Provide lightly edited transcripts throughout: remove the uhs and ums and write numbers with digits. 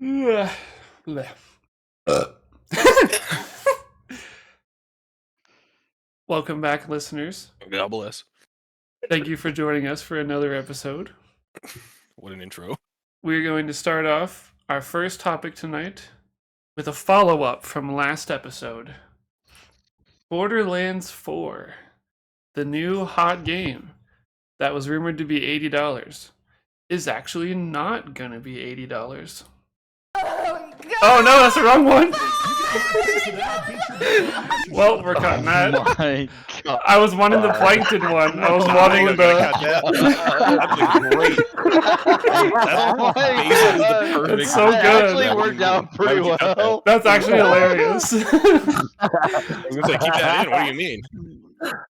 Blech. Welcome back, listeners. God bless. Thank you for joining us for another episode. What an intro. We're going to start off our first topic tonight with a follow-up from last episode. Borderlands 4, the new hot game that was rumored to be $80, is actually not gonna be $80. Oh no, that's the wrong one! Well, we're cutting that. My God. I was wanting the plankton one. I was wanting the... That's great. Oh my basically the God. perfect- It's so That good. actually worked out pretty Why would you cut well. That's actually hilarious. I was gonna say, keep that in. What do you mean?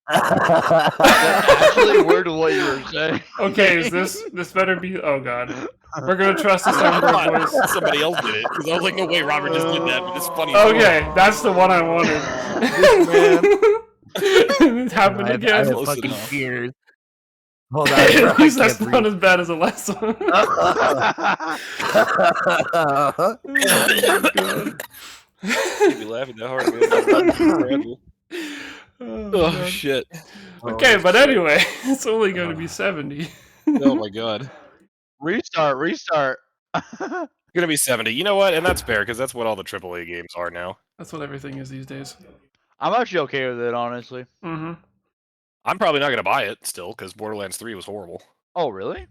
That actually worked what you were saying. Okay, is this better be... Oh god. We're gonna trust the soundboard voice. Somebody else did it. Because I was like, no way, Robert just did that, but it's funny. Okay, that's the one I wanted. It happened I again. have Close fucking enough. tears. Hold on. At least that's I not can't as bad as the last one. breathe. You'd be laughing that hard, man. Oh, Oh, God. shit. Okay, but anyway, it's only going to be 70. Oh, my God. Restart. Gonna be 70. You know what? And that's fair, because that's what all the AAA games are now. That's what everything is these days. I'm actually okay with it, honestly. Mm-hmm. I'm probably not gonna buy it still, because Borderlands 3 was horrible. Oh, really?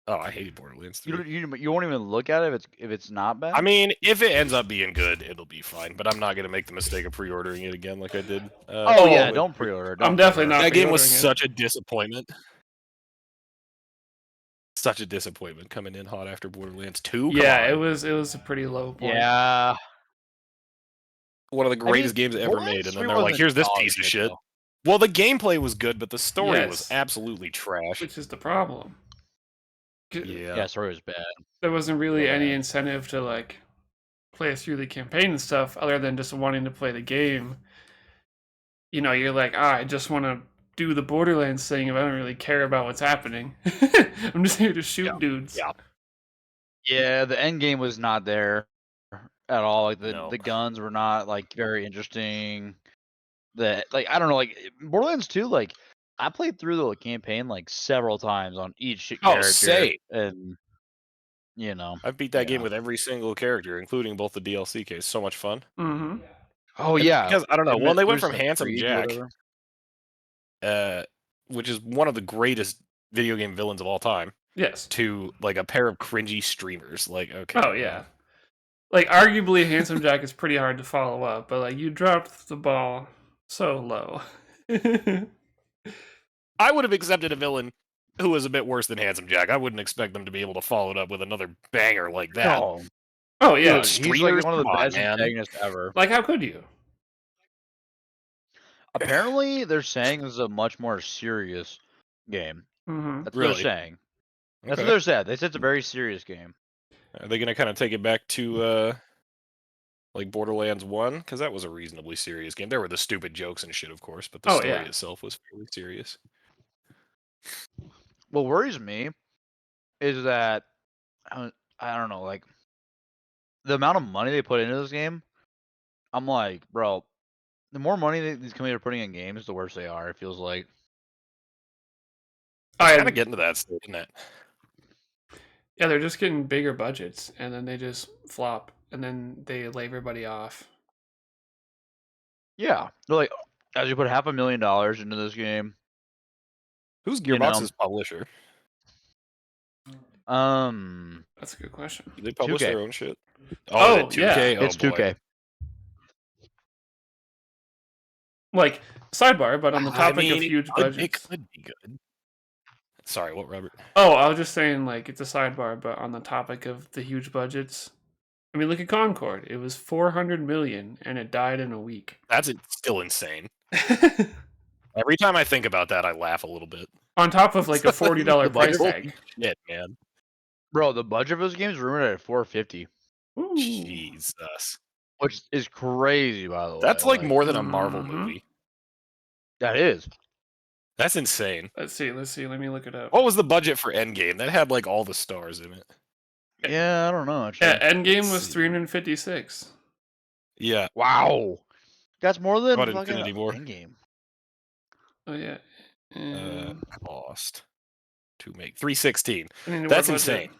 Oh, I hated Borderlands 3. You won't even look at it if it's not bad? I mean, if it ends up being good, it'll be fine. But I'm not gonna make the mistake of pre-ordering it again like I did. Oh, yeah, with- don't pre-order. I'm definitely not That game was pre-ordering it. such a disappointment. Such a disappointment coming in hot after Borderlands 2. Come Yeah, on. it was a pretty low point. Yeah. One of the great's games ever Borderlands mid, and 3 then they're like, wasn't "Here's this dog piece of shit." though. Well, the gameplay was good, but the story Yes. was absolutely trash. Which is the problem. Yeah, story was bad. There wasn't really any Yeah. incentive to like play through the campaign and stuff other than just wanting to play the game. You know, you're like, I just want to do the Borderlands thing if I don't really care about what's happening. I'm just here to shoot Yeah. dudes. Yeah. Yeah, the end game was not there at all. Like No. the guns were not like very interesting. I don't know, like Borderlands 2, like I played through the campaign like several times on each Oh, character, same. and you know. I've beat that game Yeah. with every single character, including both the DLC case. So much fun. Mm-hmm. Oh And yeah, because I don't know. and Well, they went there's from some Handsome Creed, Jack, whatever. which is one of the greatest video game villains of all time, Yes. to like a pair of cringy streamers. Like, okay. Oh yeah. Like arguably Handsome Jack is pretty hard to follow up, but like you dropped the ball so low. I would have accepted a villain who was a bit worse than Handsome Jack. I wouldn't expect them to be able to follow it up with another banger like that. No, Oh yeah. dude, he's like streamers, one of the come on, best man. antagonists ever. Like how could you? Apparently, they're saying this is a much more serious game. Mm-hmm. That's what Really? they're saying. That's Okay. what they're saying. They said it's a very serious game. Are they going to kind of take it back to like Borderlands 1? Because that was a reasonably serious game. There were the stupid jokes and shit, of course, but the Oh, story yeah. itself was fairly serious. What worries me is that I don't know, like the amount of money they put into this game. I'm like, bro, the more money these companies are putting in games, the worse they are. It feels like. It's kind of getting to that stage, isn't it? Yeah, they're just getting bigger budgets, and then they just flop, and then they lay everybody off. Yeah, they're like, as you put $500,000 into this game. Who's You know. Gearbox's publisher? That's a good question. Do they publish 2K. their own shit? Oh, is it yeah, 2K? It's Oh, boy. 2K. Like sidebar, but on the topic of huge it budgets. could be good. Sorry, what, Robert? Oh, I was just saying, like it's a sidebar, but on the topic of the huge budgets. I mean, look at Concord. It was 400 million, and it died in a week. That's still insane. Every time I think about that, I laugh a little bit. On top of like a $40 The price budget? tag. Shit, man. Bro, the budget for this game is rumored at $450, Ooh. Jesus. which is crazy, by the way. That's like more than a Marvel Mhm. movie. That is. That's insane. Let's see. Let me look it up. What was the budget for Endgame? That had like all the stars in it. Yeah, I don't know actually. Yeah, Endgame was see. 356. Yeah. Wow, that's more than About fucking Infinity War. Endgame. Oh yeah. And Cost to make 316. I need more That's budget. insane.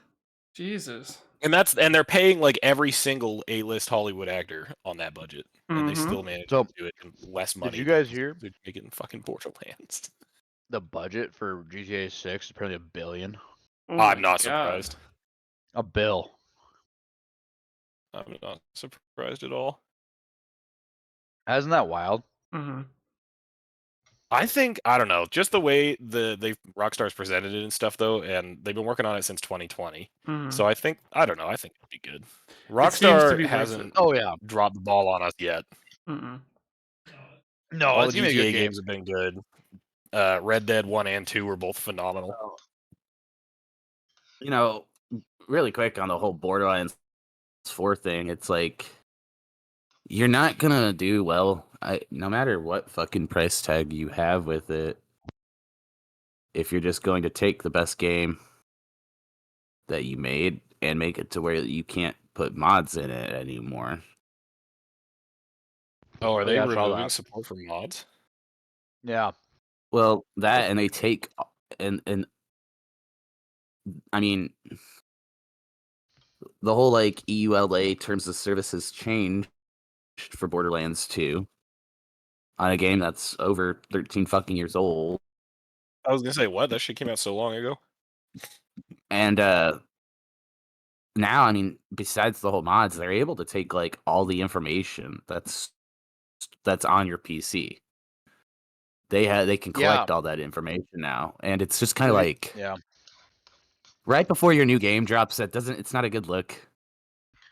Jesus. And they're paying like every single A-list Hollywood actor on that budget, and they Mhm. still manage So, to do it in less money. you than guys hear? they're making fucking Borderlands? The budget for GTA 6 is apparently $1 billion. Oh I'm my not God. surprised. $1 billion. I'm not surprised at all. Isn't that wild? Mhm. I think I don't know, just the way Rockstar's presented it and stuff though, and they've been working on it since 2020. Mhm. So I think it'll be good. It seems to Rockstar be worth hasn't it. Oh yeah. dropped the ball on us yet. Mm-mm. No, All it's the gonna be a GTA good game. games have been good. Red Dead 1 and 2 were both phenomenal. You know, really quick on the whole Borderlands 4 thing, it's like you're not gonna do well. No matter what fucking price tag you have with it, if you're just going to take the best game that you made and make it to where you can't put mods in it anymore. Oh, are Oh, they yeah, I saw removing that. support for mods? Yeah. Well, that and they take and I mean the whole like EULA terms of services changed for Borderlands 2 on a game that's over 13 fucking years old. I was gonna say, what? That shit came out so long ago. And now, I mean, besides the whole mods, they're able to take like all the information that's on your PC. They can Yeah. collect all that information now, and it's just kind So of you- like yeah. right before your new game drops. It's not a good look.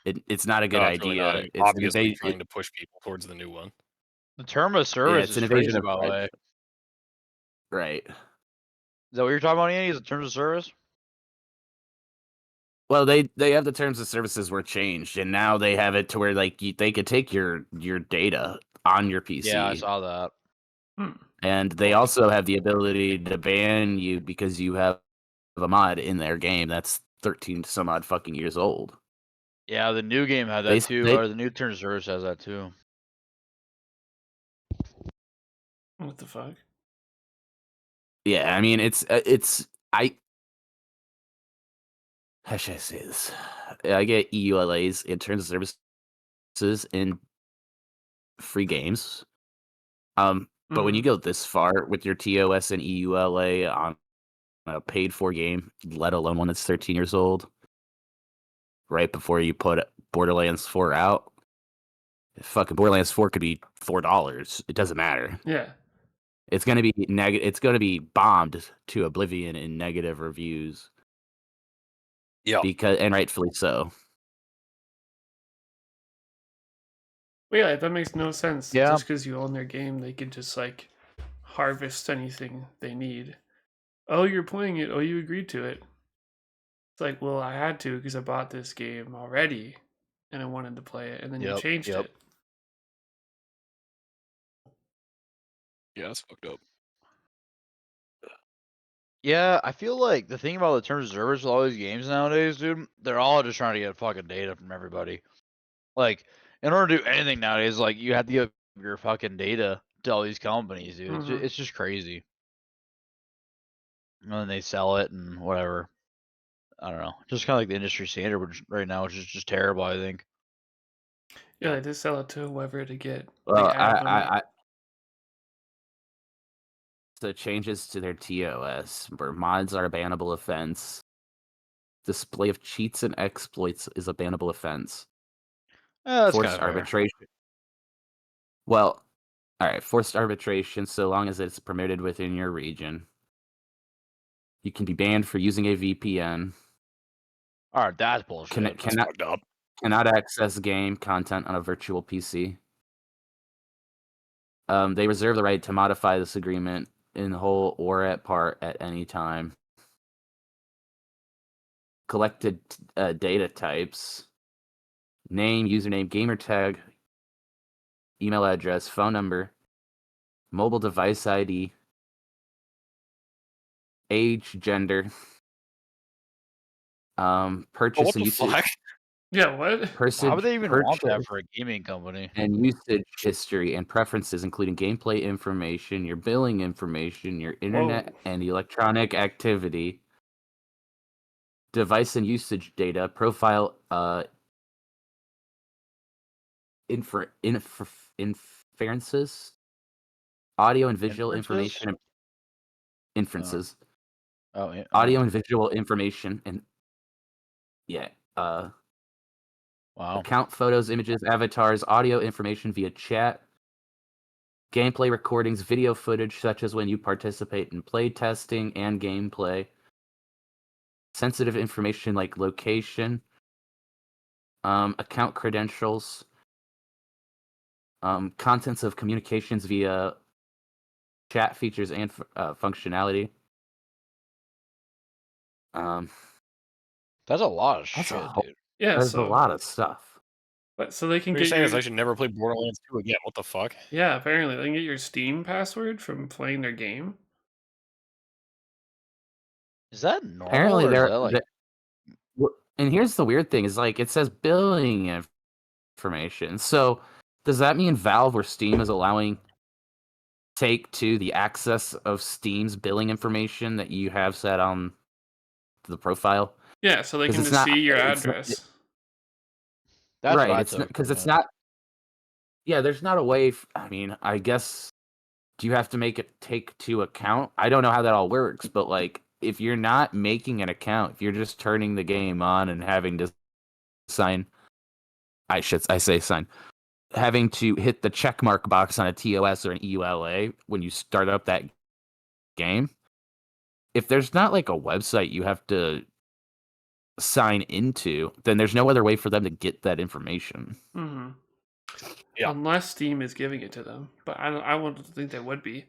It's not a good No, it's really not. idea. It's an Obviously invasion. trying to push people towards the new one. The term of Yeah, service it's is an invasion crazy, of by the way. privacy. Right. Is that what you're talking about, Andy? Is the terms of service? Well, they have the terms of services were changed, and now they have it to where like they could take your data on your PC. Yeah, I saw that. Hmm. And they also have the ability to ban you because you have a mod in their game that's 13 some odd fucking years old. Yeah, the new game had that too, or the new terms of service has that too. What the fuck? Yeah, I mean how should I say this? I get EULAs in terms of services in free games. But when you go this far with your TOS and EULA on a paid for game, let alone one that's 13 years old, right before you put Borderlands 4 out, fucking Borderlands 4 could be $4. It doesn't matter. Yeah. It's gonna be It's gonna be bombed to oblivion in negative reviews. Yeah. And rightfully so. Well, yeah, that makes no sense. Yeah. Just because you own their game, they could just like harvest anything they need. Oh, you're playing it. Oh, you agreed to it. It's like, well, I had to because I bought this game already, and I wanted to play it, and then you changed it. Yeah, that's fucked up. Yeah, I feel like the thing about the terms of service with all these games nowadays, dude, they're all just trying to get fucking data from everybody. Like, in order to do anything nowadays, like you have to give your fucking data to all these companies, dude. Mhm. It's just crazy. And then they sell it and whatever. I don't know. Just kind of like the industry standard right now, which is just terrible, I think. Yeah, they just sell it to whoever to get Well, the ad money. the changes to their TOS, where mods are a bannable offense. Display of cheats and exploits is a bannable offense. That's Forced kind of fair. arbitration. Well, all right, forced arbitration, so long as it's permitted within your region. You can be banned for using a VPN. All right, that's bullshit. That's fucked up. Cannot access game content on a virtual PC. They reserve the right to modify this agreement in whole or at part at any time. Collected data types: name, username, gamer tag, email address, phone number, mobile device ID, age, gender, Oh, Purchase what and the usage, fuck? Yeah, what? Why would they even want that purchase for a gaming company? and usage history and preferences, including gameplay information, your billing information, your internet Whoa. and electronic activity, device and usage data, profile, inferences, audio and visual Inferences? information and inferences, Oh, yeah. audio and visual information, and Wow. account photos, images, avatars, audio information via chat, gameplay recordings, video footage such as when you participate in play testing and gameplay, sensitive information like location, account credentials, contents of communications via chat features and functionality. That's a lot of That's a shit, whole, dude. Yeah, there's a so lot of stuff. so they can What you're get saying is I your should never play Borderlands 2 again. What the fuck? yeah, apparently they can get your Steam password from playing their game. Is that normal Apparently, or is that like and here's the weird thing: is like it says billing information. So does that mean Valve or Steam is allowing Take-Two the access of Steam's billing information that you have set on the profile? Yeah, so they 'Cause can it's just not. see your It's not, address. that's what right. I It's took because from it's it. not. Yeah, there's not a way. I mean, I guess. Do you have to make a Take-Two account? I don't know how that all works, but like, if you're not making an account, if you're just turning the game on and having to sign, I say sign, having to hit the checkmark box on a TOS or an EULA when you start up that game. If there's not like a website you have to sign into, then there's no other way for them to get that information. Hmm. Yeah. Unless Steam is giving it to them, but I wouldn't think they would be.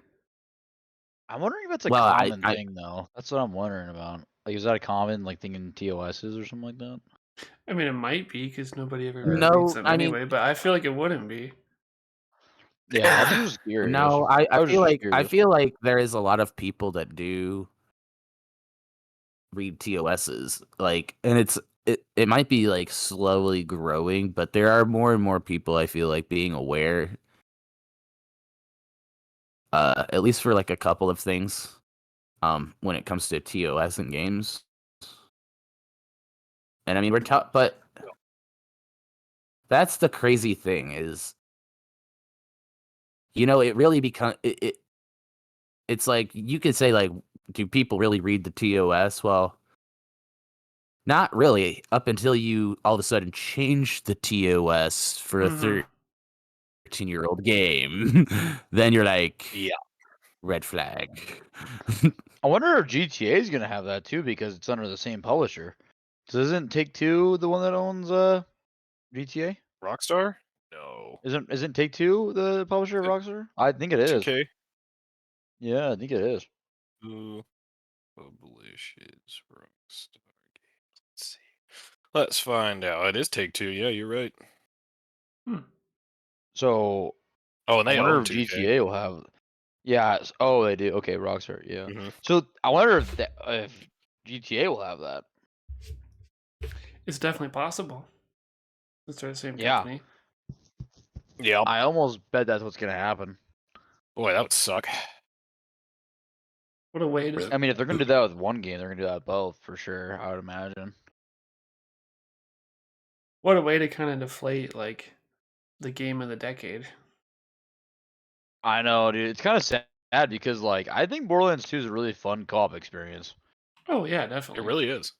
I'm wondering if it's a Well, common thing though. That's what I'm wondering about. Like, is that a common like thing in TOSs or something like that? I mean, it might be because nobody ever Or- reads no, them I mean, anyway, but I feel like it wouldn't be. Yeah, I'm just curious. no, I was just I curious. feel like there is a lot of people that do read TOSs, like, and it might be like slowly growing, but there are more and more people I feel like being aware, at least for like a couple of things, when it comes to TOS and games. And I mean, but that's the crazy thing is, it really it's like you could say like, do people really read the TOS? Well, not really, up until you all of a sudden change the TOS for a Hmm. 13-year-old game. Then you're like, Yeah. red flag. I wonder if GTA is gonna have that too because it's under the same publisher. So isn't Take-Two the one that owns GTA? Rockstar? No. Isn't Take-Two the publisher of Rockstar? I think it is. 2K? Yeah, I think it is. Who publishes Rockstar games? Let's see. Let's find out. It is Take-Two. Yeah, you're right. So Oh, and I they wonder own if 2K. GTA will have. Yeah. Oh, they do. Okay, Rockstar. Yeah. Mhm. So I wonder if GTA will have that. It's definitely possible. It's the same Yeah. company. Yeah. I almost bet that's what's gonna happen. Boy, that would suck. What a way Really? to. I mean, if they're gonna do that with one game, they're gonna do that with both for sure. I would imagine. What a way to kind of deflate like the game of the decade. I know, dude. It's kind of sad because like I think Borderlands 2 is a really fun co-op experience. Oh yeah, It definitely. really is.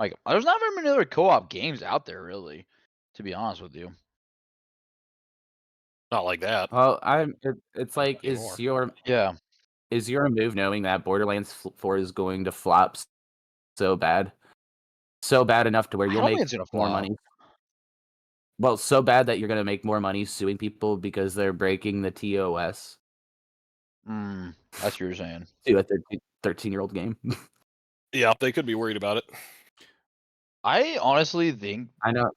Like, there's not very many other co-op games out there, really. To be honest with you. Not like that. Well, it's Not like, anymore. Yeah. is your move knowing that Borderlands 4 is going to flop so bad enough to where I you'll don't think make it's gonna more flop. money? Well, so bad that you're gonna make more money suing people because they're breaking the TOS That's what you're saying. to a 13-year-old game. Yeah, they could be worried about it. I honestly think I know.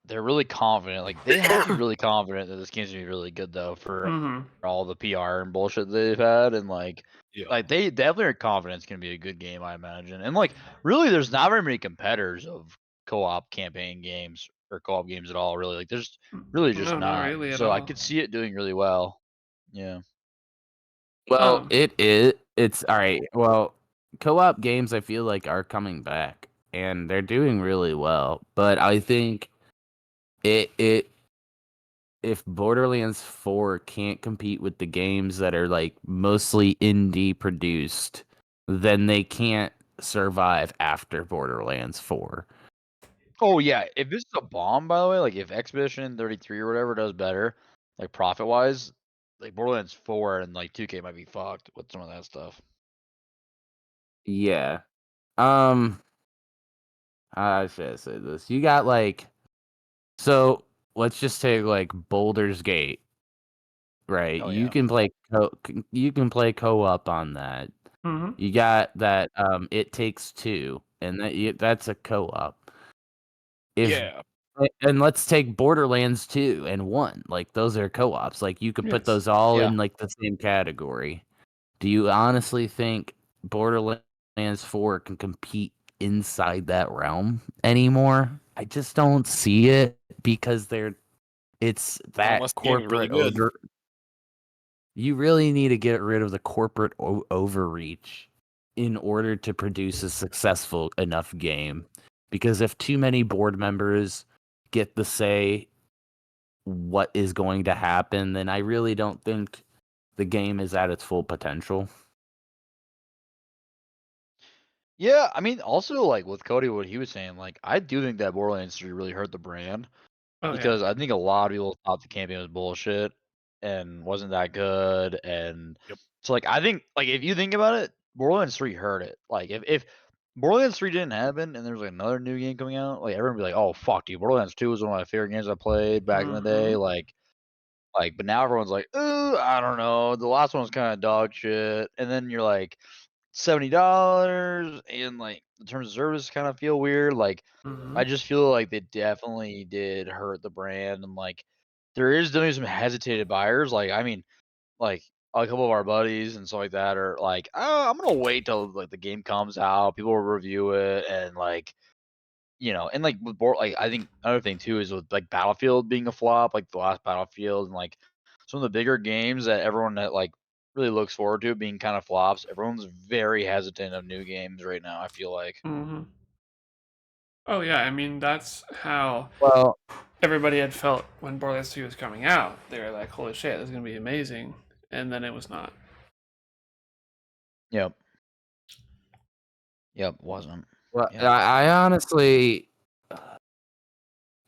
they're really confident. Like they have to be really confident that this game's gonna be really good though for Mm-hmm. all the PR and bullshit they've had, and like Yeah. they definitely are confident it's gonna be a good game, I imagine. And like really, there's not very many competitors of co-op campaign games or co-op games at all. Really, like there's really just No, not not. really at So I all. could see it doing really well. Yeah. Well, Um, it is. It's all right. Well, co-op games I feel like are coming back, and they're doing really well. But I think it if Borderlands 4 can't compete with the games that are like mostly indie produced, then they can't survive after Borderlands 4. Oh yeah, if this is a bomb, by the way, like if Expedition 33 or whatever does better, like profit wise, like Borderlands 4 and like 2K might be fucked with some of that stuff. Yeah. Um, how should I say this? You got like, so let's just take like Boulder's Gate, right? Oh You yeah. can play you can play co-op on that. mm-hmm. You got that It Takes Two, and that's a co-op. If Yeah. and let's take Borderlands 2 and 1. Like those are co-ops. Like you could put Yes. those all Yeah. in like the same category. Do you honestly think Borderlands 4 can compete inside that realm anymore? I just don't see it because it's Not that unless the game is really corporate good. over. You really need to get rid of the corporate overreach in order to produce a successful enough game. Because if too many board members get the say what is going to happen, then I really don't think the game is at its full potential. Yeah, I mean also like with Cody what he was saying, like I do think that Borderlands 3 really hurt the brand Oh yeah. because I think a lot of people thought the campaign was bullshit and wasn't that good, and Yep. so like I think like if you think about it, Borderlands 3 hurt it. Like if Borderlands 3 didn't happen and there was like another new game coming out, like everyone would be like, "Oh fuck, dude, Borderlands 2 was one of my favorite games I played back in the day." Mm-hmm. But now everyone's like, "Ooh, I don't know. The last one was kind of dog shit." And then you're like, $70 and like the terms of service kind of feel weird. Like Mm-hmm. I just feel like they definitely did hurt the brand, and like there is definitely some hesitated buyers. Like I mean, like a couple of our buddies and stuff like that are like, oh, I'm gonna wait till like the game comes out, people will review it, and like and like like I think another thing too is with like Battlefield being a flop, like the last Battlefield, and like some of the bigger games that everyone that like really looks forward to being kind of flops. Everyone's very hesitant of new games right now, I feel like. Mm-hmm. Oh yeah. I mean, that's how Well, everybody had felt when Borderlands 2 was coming out. They were like, "Holy shit, this is gonna be amazing," and then it was not. Yep. Yep. Wasn't. well, Yeah. I honestly,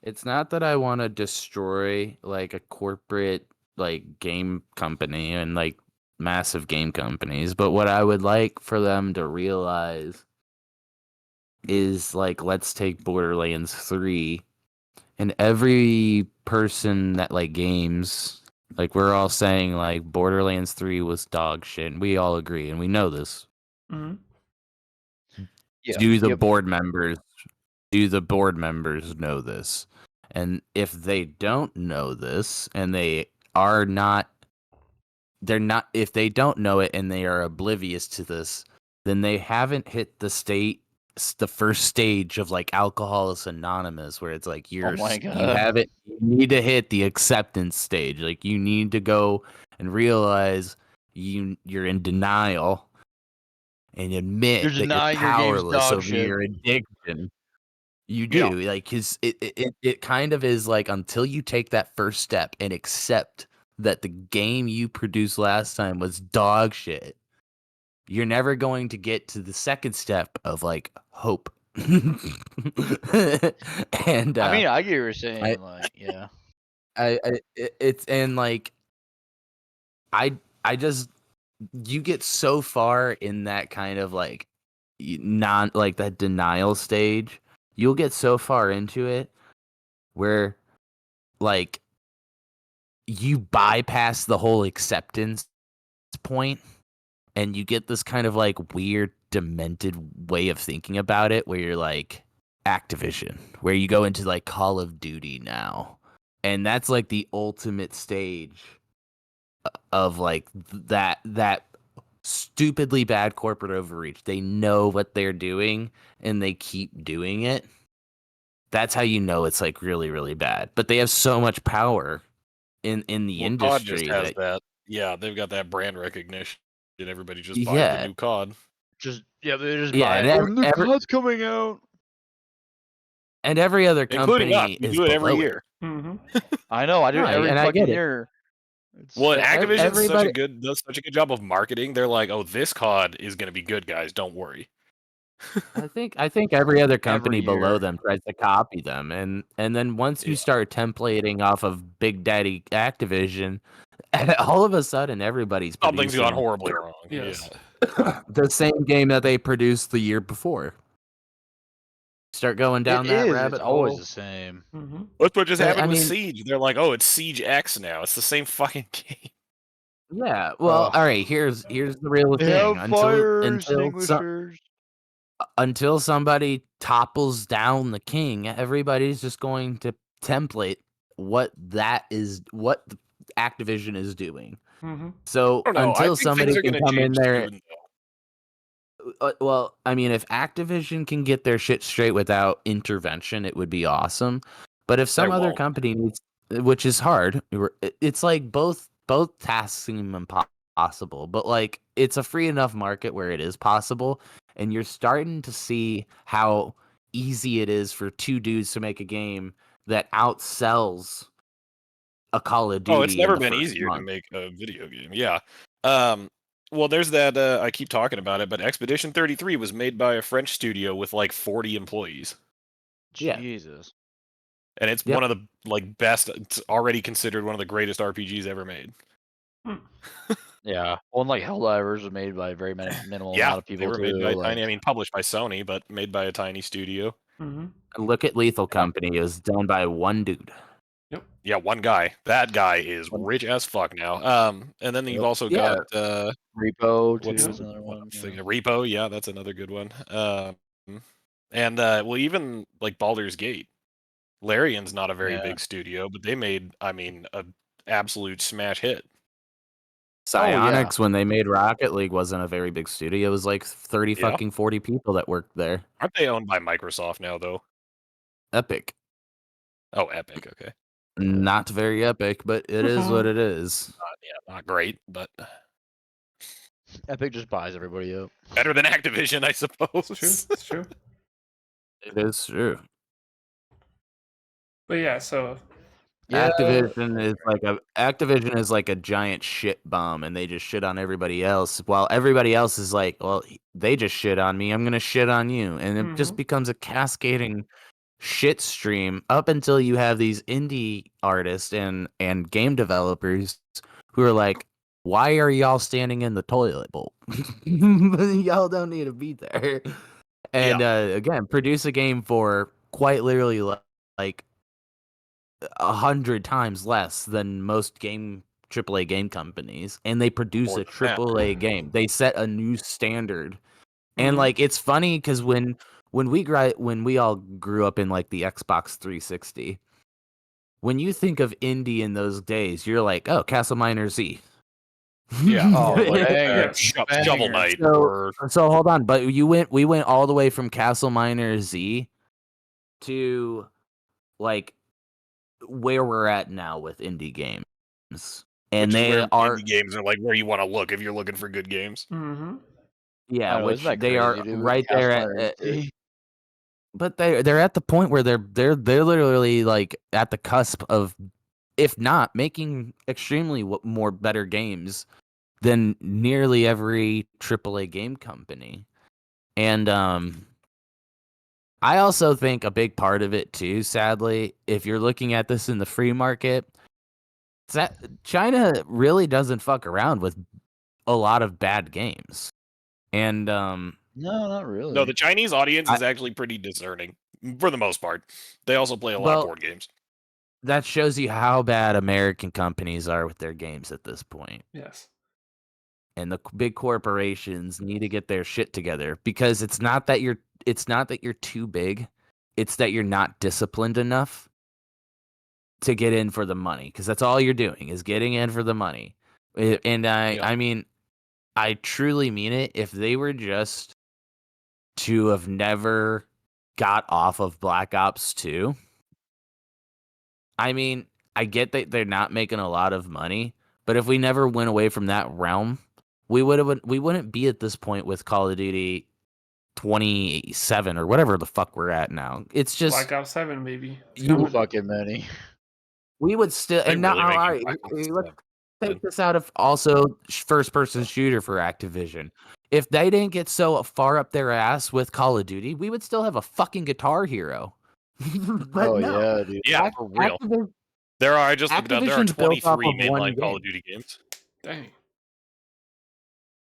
it's not that I want to destroy like a corporate like game company and like massive game companies, but what I would like for them to realize is like let's take Borderlands 3 and every person that like games, like we're all saying like Borderlands 3 was dog shit and we all agree and we know this. Mm-hmm. Yeah. Do the Yep. board members do the board members know this? And if they don't know this and they're not if they don't know it and they are oblivious to this, then they haven't hit the first stage of like Alcoholics Anonymous, where it's like Oh my you god. haven't you need to hit the acceptance stage. Like you need to go and realize you're in denial and You're admit that you're denying your game's powerless dog over shit. your addiction. You Yeah. do, like, cause it kind of is like until you take that first step and accept that the game you produced last time was dog shit, you're never going to get to the second step of like hope. And I mean, I get what you're I, saying. Like, yeah. it's and like I I just you get so far in that kind of like non like that denial stage, you'll get so far into it where like you bypass the whole acceptance point and you get this kind of like weird demented way of thinking about it where you're like Activision, where you go into like Call of Duty now, and that's like the ultimate stage of like that stupidly bad corporate overreach. They know what they're doing and they keep doing it. That's how you know it's like really, really bad. But they have so much power in the Well, COD just industry has that that. Yeah, they've got that brand recognition, and everybody just buys the yeah, new COD. They just yeah, buy and it. Oh, new COD's coming out. every other Including us. company We is do it every below it. year. Mm-hmm. I know. I do No, it every and I fucking get it. year. Well, and Yeah, Activision everybody. does such a good job of marketing. They're like, "Oh, this COD is going to be good, guys. Don't worry." I think every other company Every below year. them tries to copy them, and then once you Yeah. start templating off of Big Daddy Activision, all of a sudden everybody's Something's gone producing horribly wrong. Yes. Yeah. the same game that they produced the year before. Start going down It that is. It's rabbit always hole. the same. Mm-hmm. That's what just But, happened I with mean, Siege. They're like, "Oh, it's Siege X now. It's the same fucking game." yeah. Well, all right. Here's the real They thing. have fire extinguishers. Until somebody topples down the king, everybody's just going to template what Activision is doing. Mm-hmm. So I don't know. I until think things somebody are can going to come in change there, soon, though. well, I mean, if Activision can get their shit straight without intervention, it would be awesome. But if some They other won't. company needs, which is hard, it's like both tasks seem impossible. But like, it's a free enough market where it is possible, and you're starting to see how easy it is for two dudes to make a game that outsells a Call of Oh, it's Duty in never the been first easier to month. make a video game. Yeah. Well, there's that. I keep talking about it, but Expedition 33 was made by a French studio with like 40 employees, Yeah. Jesus. and it's Yep. one of the like best. It's already considered one of the greatest RPGs ever made. Yeah. Well, and like Helldivers was made by a very minimal Yeah, amount of they people were too. made by a Like, tiny. I mean, published by Sony, but made by a tiny studio. Mm-hmm. Look at Lethal Company. It was done by one dude. Yeah, one guy. That guy is One- rich as fuck now. And then you've also Yeah. got Repo too what's is another what one. I'm Yeah. thinking? Repo. Yeah, that's another good one. And well, even like Baldur's Gate. Larian's not a very Yeah. big studio, but they made, I mean, a absolute smash hit. Oh, yeah. Psionics, when they made Rocket League, wasn't a very big studio. It was like 30 Yeah. fucking 40 people that worked there. Aren't they owned by Microsoft now, though? Epic. Oh, Epic. Okay. Not very epic, but it is what it is. Yeah, not great, but Epic just buys everybody up. better than Activision, I suppose. It's true. It's true. It is true. But yeah, so Yeah. Activision is like a giant shit bomb, and they just shit on everybody else, while everybody else is like, well, they just shit on me, I'm gonna shit on you, and it just Mhm. becomes a cascading shit stream up until you have these indie artists and game developers who are like, why are y'all standing in the toilet bowl? Y'all don't need to be there. And again, produce a game for quite literally like 100 times less than most AAA game companies, and they produce More a than that. AAA game. They set a new standard. And Mhm. like, it's funny because when we all grew up in like the Xbox 360, when you think of indie in those days, you're like, oh, Castle Miner Z. Yeah. Oh, like Yes. Shovel Knight. So- Or So hold on, but we went all the way from Castle Miner Z to like where we're at now with indie games, and which is they where are indie games are like where you want to look if you're looking for good games. Mm-hmm. yeah, I know, which isn't that they crazy, are dude? right Castle there Miner at. Z. But they're at the point where they're literally like at the cusp of, if not making extremely more better games than nearly every AAA game company. And I also think a big part of it too, sadly, if you're looking at this in the free market, is that China really doesn't fuck around with a lot of bad games. And No, not really. No, the Chinese audience I- is actually pretty discerning for the most part. They also play a lot of Well- board games. that shows you how bad American companies are with their games at this point. Yes. And the big corporations need to get their shit together, because it's not that you're too big, It's that you're not disciplined enough to get in for the money, because that's all you're doing is getting in for the money. And I mean, I truly mean it. If they were just to have never got off of Black Ops 2, I mean, I get that they're not making a lot of money, but if we never went away from that realm, we wouldn't be at this point with Call of Duty 27 or whatever the fuck we're at now. It's just Black Ops 7, baby. It's Too coming. fucking many. we would still, They and now really making all right, Black Ops let's 7. take this out of also first person shooter for Activision. If they didn't get so far up their ass with Call of Duty, we would still have a fucking Guitar Hero. But Oh no, yeah, dude. Yeah, for real. There are I just looked it up. There are Activision's built off 23 of one mainline Call of game. Duty games. Dang.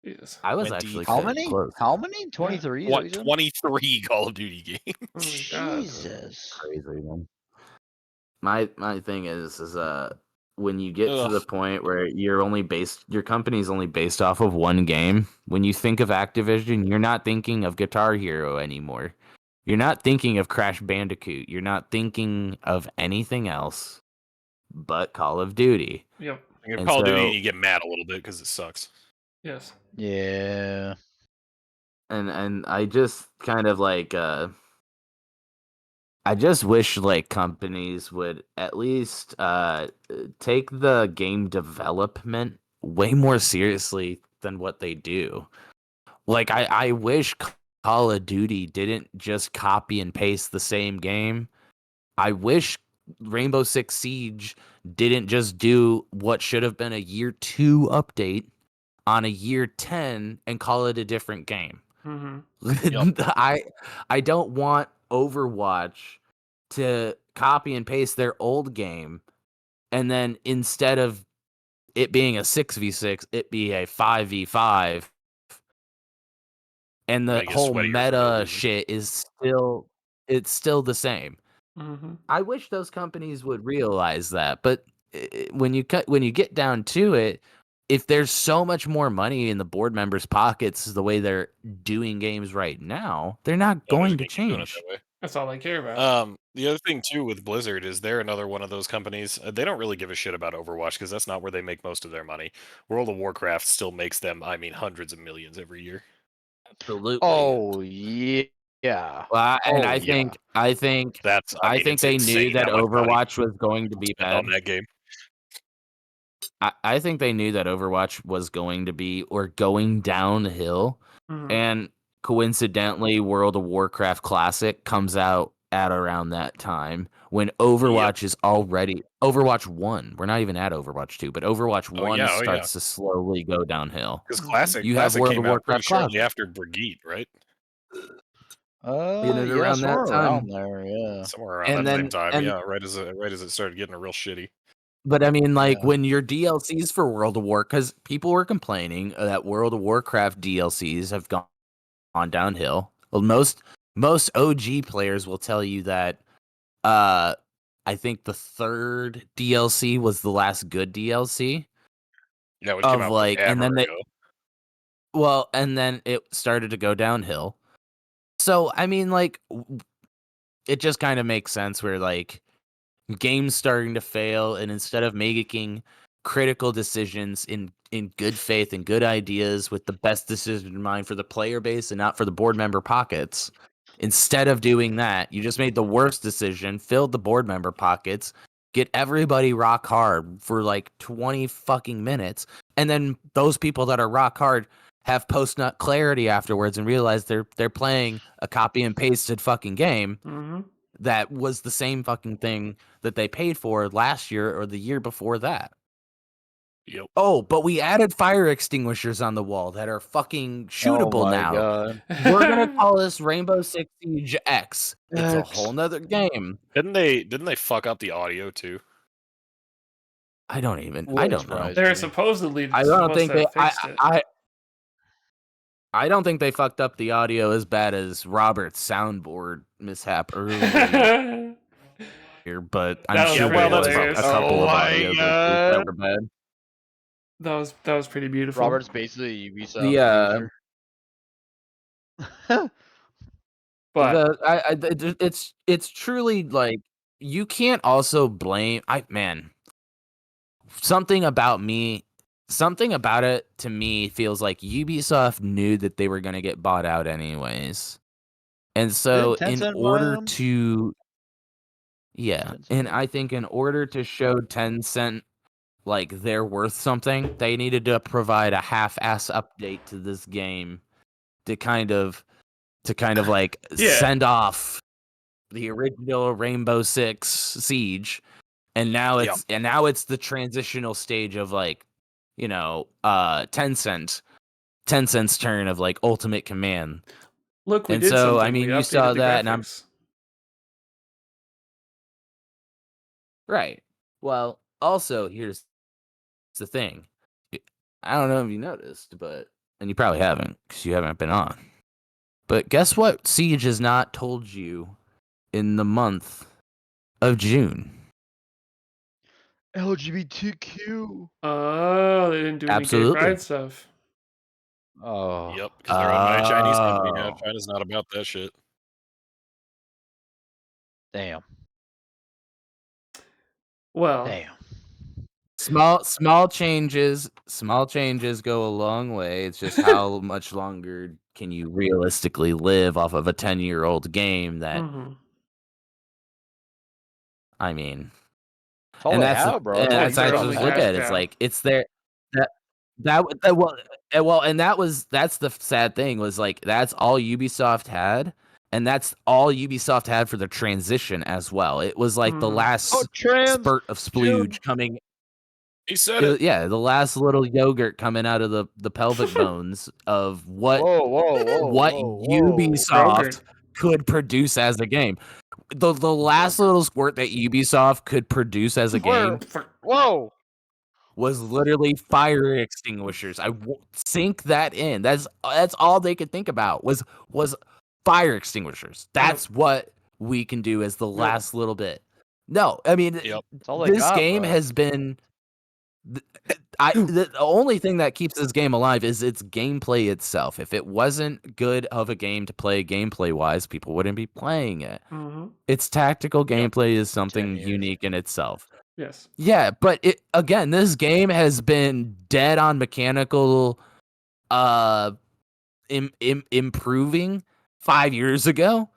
Jesus. I was 20 actually How pretty many? close. How many? 23? Is that what you said? 23 Call of Duty games. Oh my god. Jesus. Crazy, man. My thing is when you get to the Ugh. point where your company's only based off of one game, when you think of Activision, you're not thinking of Guitar Hero anymore. You're not thinking of Crash Bandicoot. You're not thinking of anything else but Call of Duty. Yep. And And Call of Duty, so- you get mad a little bit because it sucks. Yes. Yeah. And I just kind of like I just wish like companies would at least take the game development way more seriously than what they do. Like I wish Call of Duty didn't just copy and paste the same game. I wish Rainbow Six Siege didn't just do what should have been a year 2 update on a year 10 and call it a different game. Mm-hmm. I don't want Overwatch to copy and paste their old game, and then instead of it being a 6v6, it be a 5v5, and the Make it whole sweatier for no meta reason. shit is still the same. Mm-hmm. I wish those companies would realize that, but when you get down to it, if there's so much more money in the board members' pockets the way they're doing games right now, they're not Yeah, they're going just to gonna keep doing it change. that way. That's all I care about. The other thing too with Blizzard is they're another one of those companies. They don't really give a shit about Overwatch because that's not where they make most of their money. World of Warcraft still makes them, I mean, hundreds of millions every year. Absolutely. Oh yeah. Yeah. Well, and Oh, I yeah. think That's, I mean, think it's they knew insane that how much money Overwatch was going to be spent bad. on that game. I think they knew that Overwatch was going to be or going downhill, Mhm. and coincidentally, World of Warcraft Classic comes out at around that time when Overwatch is already Overwatch 1. We're not even at Overwatch 2, but Overwatch 1 starts to slowly go downhill. Because Mhm. Classic, You have Classic World came of out pretty Warcraft shortly Classic. after Brigitte, right? In and Yeah, around that somewhere time. around there, yeah. Somewhere around And that then same time, and yeah. Right as it started getting real shitty. But I mean, like Yeah. when your DLCs for World of War, because people were complaining that World of Warcraft DLCs have gone downhill. Well, most OG players will tell you that. I think the third DLC was the last good DLC Yeah, which came of out like, and forever then ago. and then it started to go downhill. So I mean, like, it just kind of makes sense where like games starting to fail, and instead of making critical decisions in good faith and good ideas with the best decision in mind for the player base and not for the board member pockets, instead of doing that, you just made the worst decision, filled the board member pockets, get everybody rock hard for like 20 fucking minutes, and then those people that are rock hard have post nut clarity afterwards and realize they're playing a copy and pasted fucking game Mhm. that was the same fucking thing that they paid for last year or the year before that. Yep. Oh, but we added fire extinguishers on the wall that are fucking Oh shootable my now. god. We're gonna call this Rainbow Six Siege X. It's a X. whole nother game. Didn't they fuck up the audio too? I don't know. Wouldn't surprise They're me. supposedly I don't supposed think to they. have fixed it. I don't think they fucked up the audio as bad as Robert's soundboard mishap earlier. But I'm That was sure pretty there was a hilarious. couple Oh of my audio glitches god. that were bad. That was pretty beautiful. Robert's basically a Ubisoft The user. But It's truly like you can't also blame something about it to me feels like Ubisoft knew that they were gonna get bought out anyways. And so Didn't in Tencent buy order them? to yeah, Tencent and did? I think in order to show Tencent like they're worth something, they needed to provide a half-ass update to this game to kind of like yeah, send off the original Rainbow Six Siege, and now Yep. it's the transitional stage of like, Tencent's turn of like Ultimate Command. look, we And did so I something. We mean, you updated saw the that, and I'm graphics. right. Well, also here's the thing. I don't know if you noticed, and you probably haven't because you haven't been on. But guess what? Siege has not told you in the month of June. LGBTQ. Oh, they didn't do any gay Absolutely. pride stuff. Oh, Yep, because they're owned by a Chinese company now. Oh. China's not about that shit. damn. Well, Damn. Small changes go a long way. It's just how much longer can you realistically live off of a 10-year-old game that mhm. I mean, That's all and they that's have, bro. That's Yeah, all it's that's their actually only just look Ubisoft cash at has. it. It's cow. like it's their that well, and that's the sad thing was like that's all Ubisoft had, and that's all Ubisoft had for the transition as well. It was like the Mhm. Oh, last trans. spurt of splooge coming. He said it. Yeah, the last little yogurt coming out of the pelvic bones of what Whoa, whoa, whoa, what whoa, whoa. Ubisoft Brogert. could produce as a game. The last little squirt that Ubisoft could produce as a Where? game Whoa. was literally fire extinguishers. Sink that in. That's all they could think about was fire extinguishers. That's what we can do as the last little bit. No, I mean Yep. That's all they this got, game bro. has been the only thing that keeps this game alive is its gameplay itself. If it wasn't good of a game to play gameplay wise, people wouldn't be playing it. Mhm. Its tactical Yep. gameplay is 10 something years. unique in itself. Yes. Yeah, but this game has been dead on mechanical improving 5 years ago,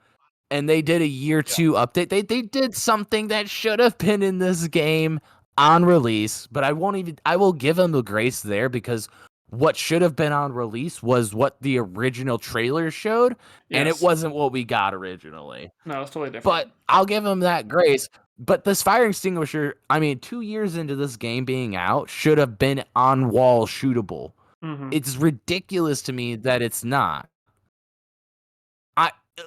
and they did a year 2 update. They did something that should have been in this game on release, but I will give them the grace there because what should have been on release was what the original trailer showed, and it Yes. wasn't what we got originally. No, it's totally different. But I'll give them that grace. But this fire extinguisher, I mean, 2 years into this game being out, should have been on wall shootable. Mhm. It's ridiculous to me that it's not.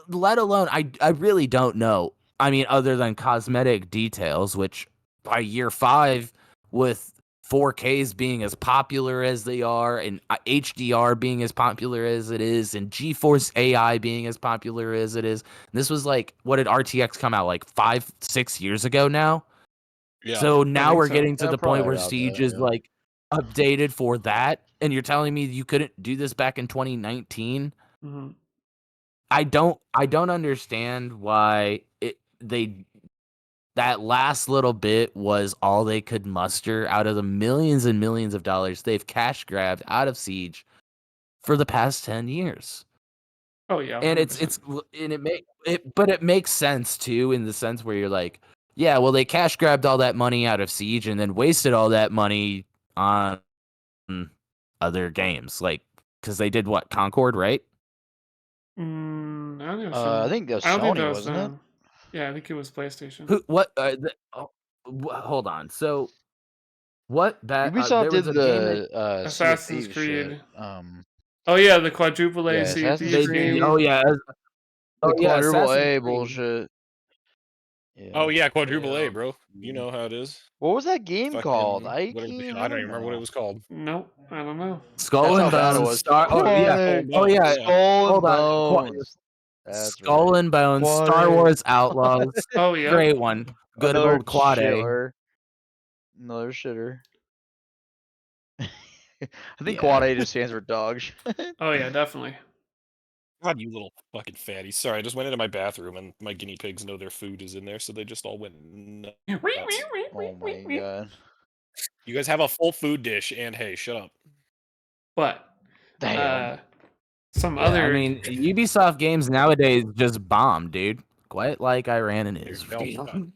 Let alone, I really don't know. I mean, other than cosmetic details, which by year 5, with 4Ks being as popular as they are, and HDR being as popular as it is, and GeForce AI being as popular as it is, this was like, what did RTX come out like 5-6 years ago now? Yeah. So I now think we're so. getting to Yeah, the point probably where about Siege that, is yeah. like updated for that, and you're telling me you couldn't do this back in 2019? Mhm. I don't understand why that last little bit was all they could muster out of the millions and millions of dollars they've cash grabbed out of Siege for the past 10 years. Oh yeah. And 100%. but it makes sense too, in the sense where you're like, yeah, well, they cash grabbed all that money out of Siege and then wasted all that money on other games, like, because they did what, Concord, right? I don't think it was I think that was I don't think that Sony, was wasn't it? Yeah, I think it was PlayStation. Hold on. So what Ubisoft there did was a game that Sea of Assassin's Thieves shit. Creed. Oh yeah, the quadruple A Yeah, Sea of Assassin's Thieves they Creed. game. oh yeah Quadruple Assassin's A Creed. bullshit. Yeah. Oh yeah, quadruple A, Yeah. bro. You know how it is. What was that game called? Fucking I what can't even I don't even remember what it know. was called. Nope, I don't know. Skull That's and how bad it Bones. was. Yeah. Skull and Oh Bones, yeah. yeah. Skull and Hold on. Bones. That's Skull right. and Bones. Quad Star A. Wars Outlaws. Oh yeah. Great one. Good Another old Quad A. shitter. Another shitter. I think Yeah. Quad A just stands for dog shit. Oh yeah, definitely. God, you little fucking fatty. Sorry, I just went into my bathroom and my guinea pigs know their food is in there, so they just all went nuts. Oh my god. You guys have a full food dish, and hey, shut up. But Damn. some Yeah, other. I mean, Ubisoft games nowadays just bomb, dude. Quite like Iran and Dude, Israel.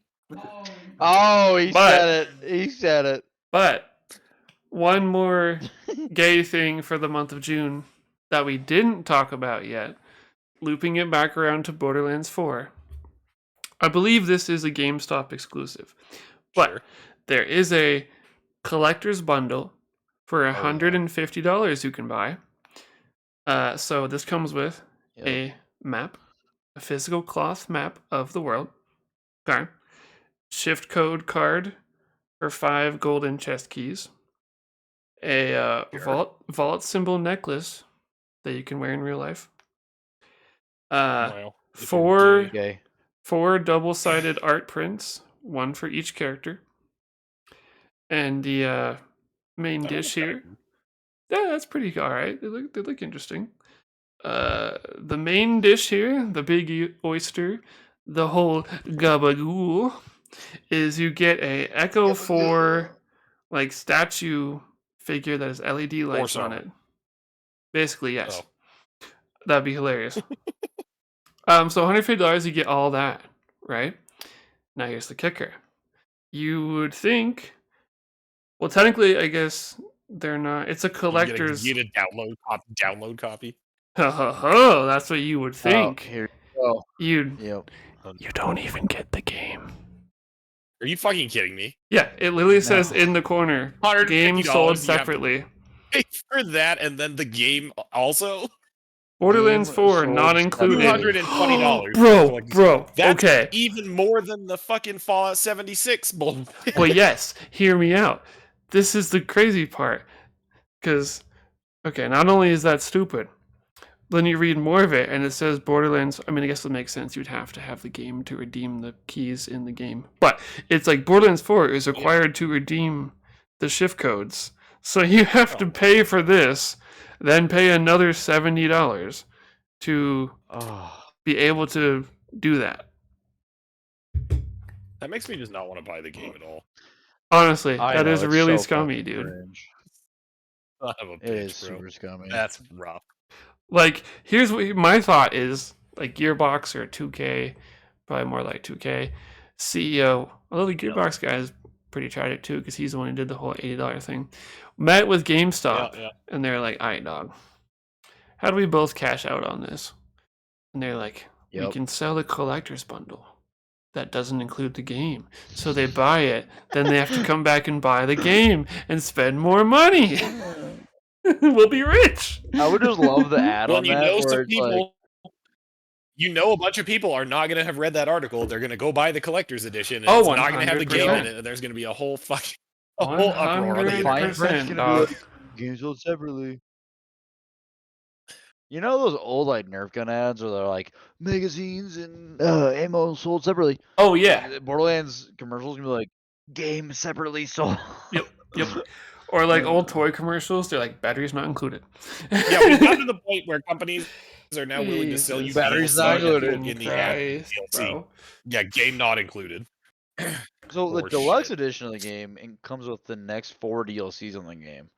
Oh, he But- said it. He said it. But one more gay thing for the month of June that we didn't talk about yet, looping it back around to Borderlands 4. I believe this is a GameStop exclusive, but Sure. there is a collector's bundle for yeah. $150 you can buy. So this comes with Yep. a map, a physical cloth map of the world. Okay. Shift code card for 5 golden chest keys. A Sure. vault symbol necklace that you can wear in real life. Well, if you're Four gay. Okay. 4 double-sided art prints, one for each character. And the main That dish looks kinda here. cool. Yeah, that's pretty all right. They look interesting. The main dish here, the big oyster, the whole gabagool, is you get a Echo 4 like statue figure that has LED lights on armor. it. Basically, yes. Oh. That'd be hilarious. So $150 you get all that, right? Now here's the kicker. You would think, well, technically, I guess they're not. It's a collector's. You get a download copy. Ho, that's what you would Oh, think. here you go. You Yep. don't even get the game. Are you fucking kidding me? Yeah, it literally says No. in the corner, $150 game sold you have to separately. Pay for that and then the game also? Borderlands Game 4 sold not included. separately. $220. Bro, That's okay. even more than the fucking Fallout 76 bull. Well, yes, hear me out. This is the crazy part. Because, okay, not only is that stupid, then you read more of it and it says Borderlands. I mean, I guess it makes sense. You'd have to have the game to redeem the keys in the game. But it's like Borderlands 4 is required to redeem the shift codes. So you have to pay for this, then pay another $70 to Oh. be able to do that. That makes me just not want to buy the game at all. Honestly, I that know, is it's really so scummy, fucking dude. cringe. Son of a It bitch, is bro. super scummy. That's rough. Like, here's what my thought is: like Gearbox or 2K, probably more like 2K CEO. Although the Gearbox guy is pretty tragic too, because he's the one who did the whole $80 thing. Met with GameStop, Yeah. and they're like, "All right, dog, how do we both cash out on this?" And they're like, "We Yep. can sell a collector's bundle that doesn't include the game." So they buy it, then they have to come back and buy the game and spend more money. We'll be rich. I would just love the ad Well, on you that know where some it's people. You know a bunch of people are not going to have read that article. They're going to go buy the collector's edition, and it's not going to have the game in 100%. it, and there's going to be a whole fucking whole uproar on the like, internet. fine 100%, print's gonna dog. be like games sold separately. You know those old like Nerf gun ads where they're like magazines and ammo sold separately. Oh yeah. Like, Borderlands commercials gonna be like game separately sold. Yep. Or like old toy commercials, they're like batteries not included. Yeah, we've gotten to the point where companies are now willing to sell you Jesus batteries DLC not and included. put in the ad Christ, DLC. bro. Yeah, game not included. So the Or deluxe shit. edition of the game comes with the next 4 DLCs on the game,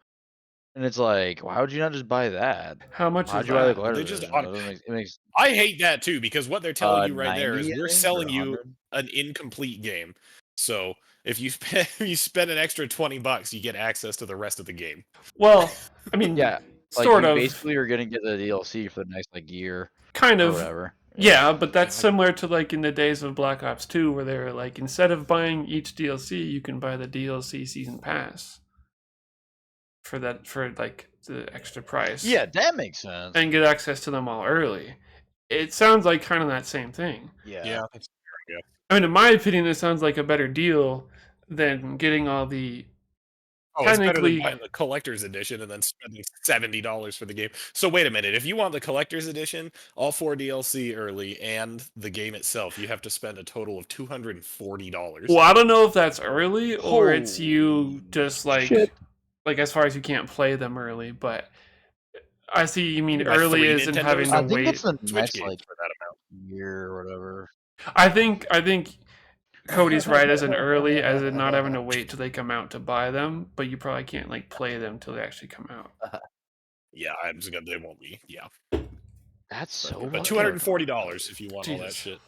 and it's like, why would you not just buy that? How much Why'd is you buy the that? collector's They just edition? That doesn't make, it makes I hate that too because what they're telling you right there is 90, I we're think, selling or you 100. an incomplete game. So if you spend an extra $20, you get access to the rest of the game. Well, I mean, Yeah, like sort you of, basically are gonna get the DLC for the next like year kind or of. whatever. Yeah, but that's similar to like in the days of Black Ops 2, where they were like, instead of buying each DLC, you can buy the DLC season pass for like the extra price. Yeah, that makes sense. And get access to them all early. It sounds like kind of that same thing. Yeah. That's I mean, in my opinion, it sounds like a better deal than getting all the. Oh, it's better than Technically- buying the collector's edition and then spending $70 for the game. So wait a minute, if you want the collector's edition, all 4 DLC early, and the game itself, you have to spend a total of $240. Well, I don't know if that's early or it's Holy you just like shit. like as far as you can't play them early, but I see. You mean You buy early 3 is in Nintendos having and to I think it's wait. the Switch next games like for that amount. year or whatever. I think Cody's right as in early as in not having to wait till they come out to buy them, but you probably can't like play them till they actually come out. Yeah, I'm just gonna. They won't be. Yeah, That's so but much. $240 if you want all that Jesus. shit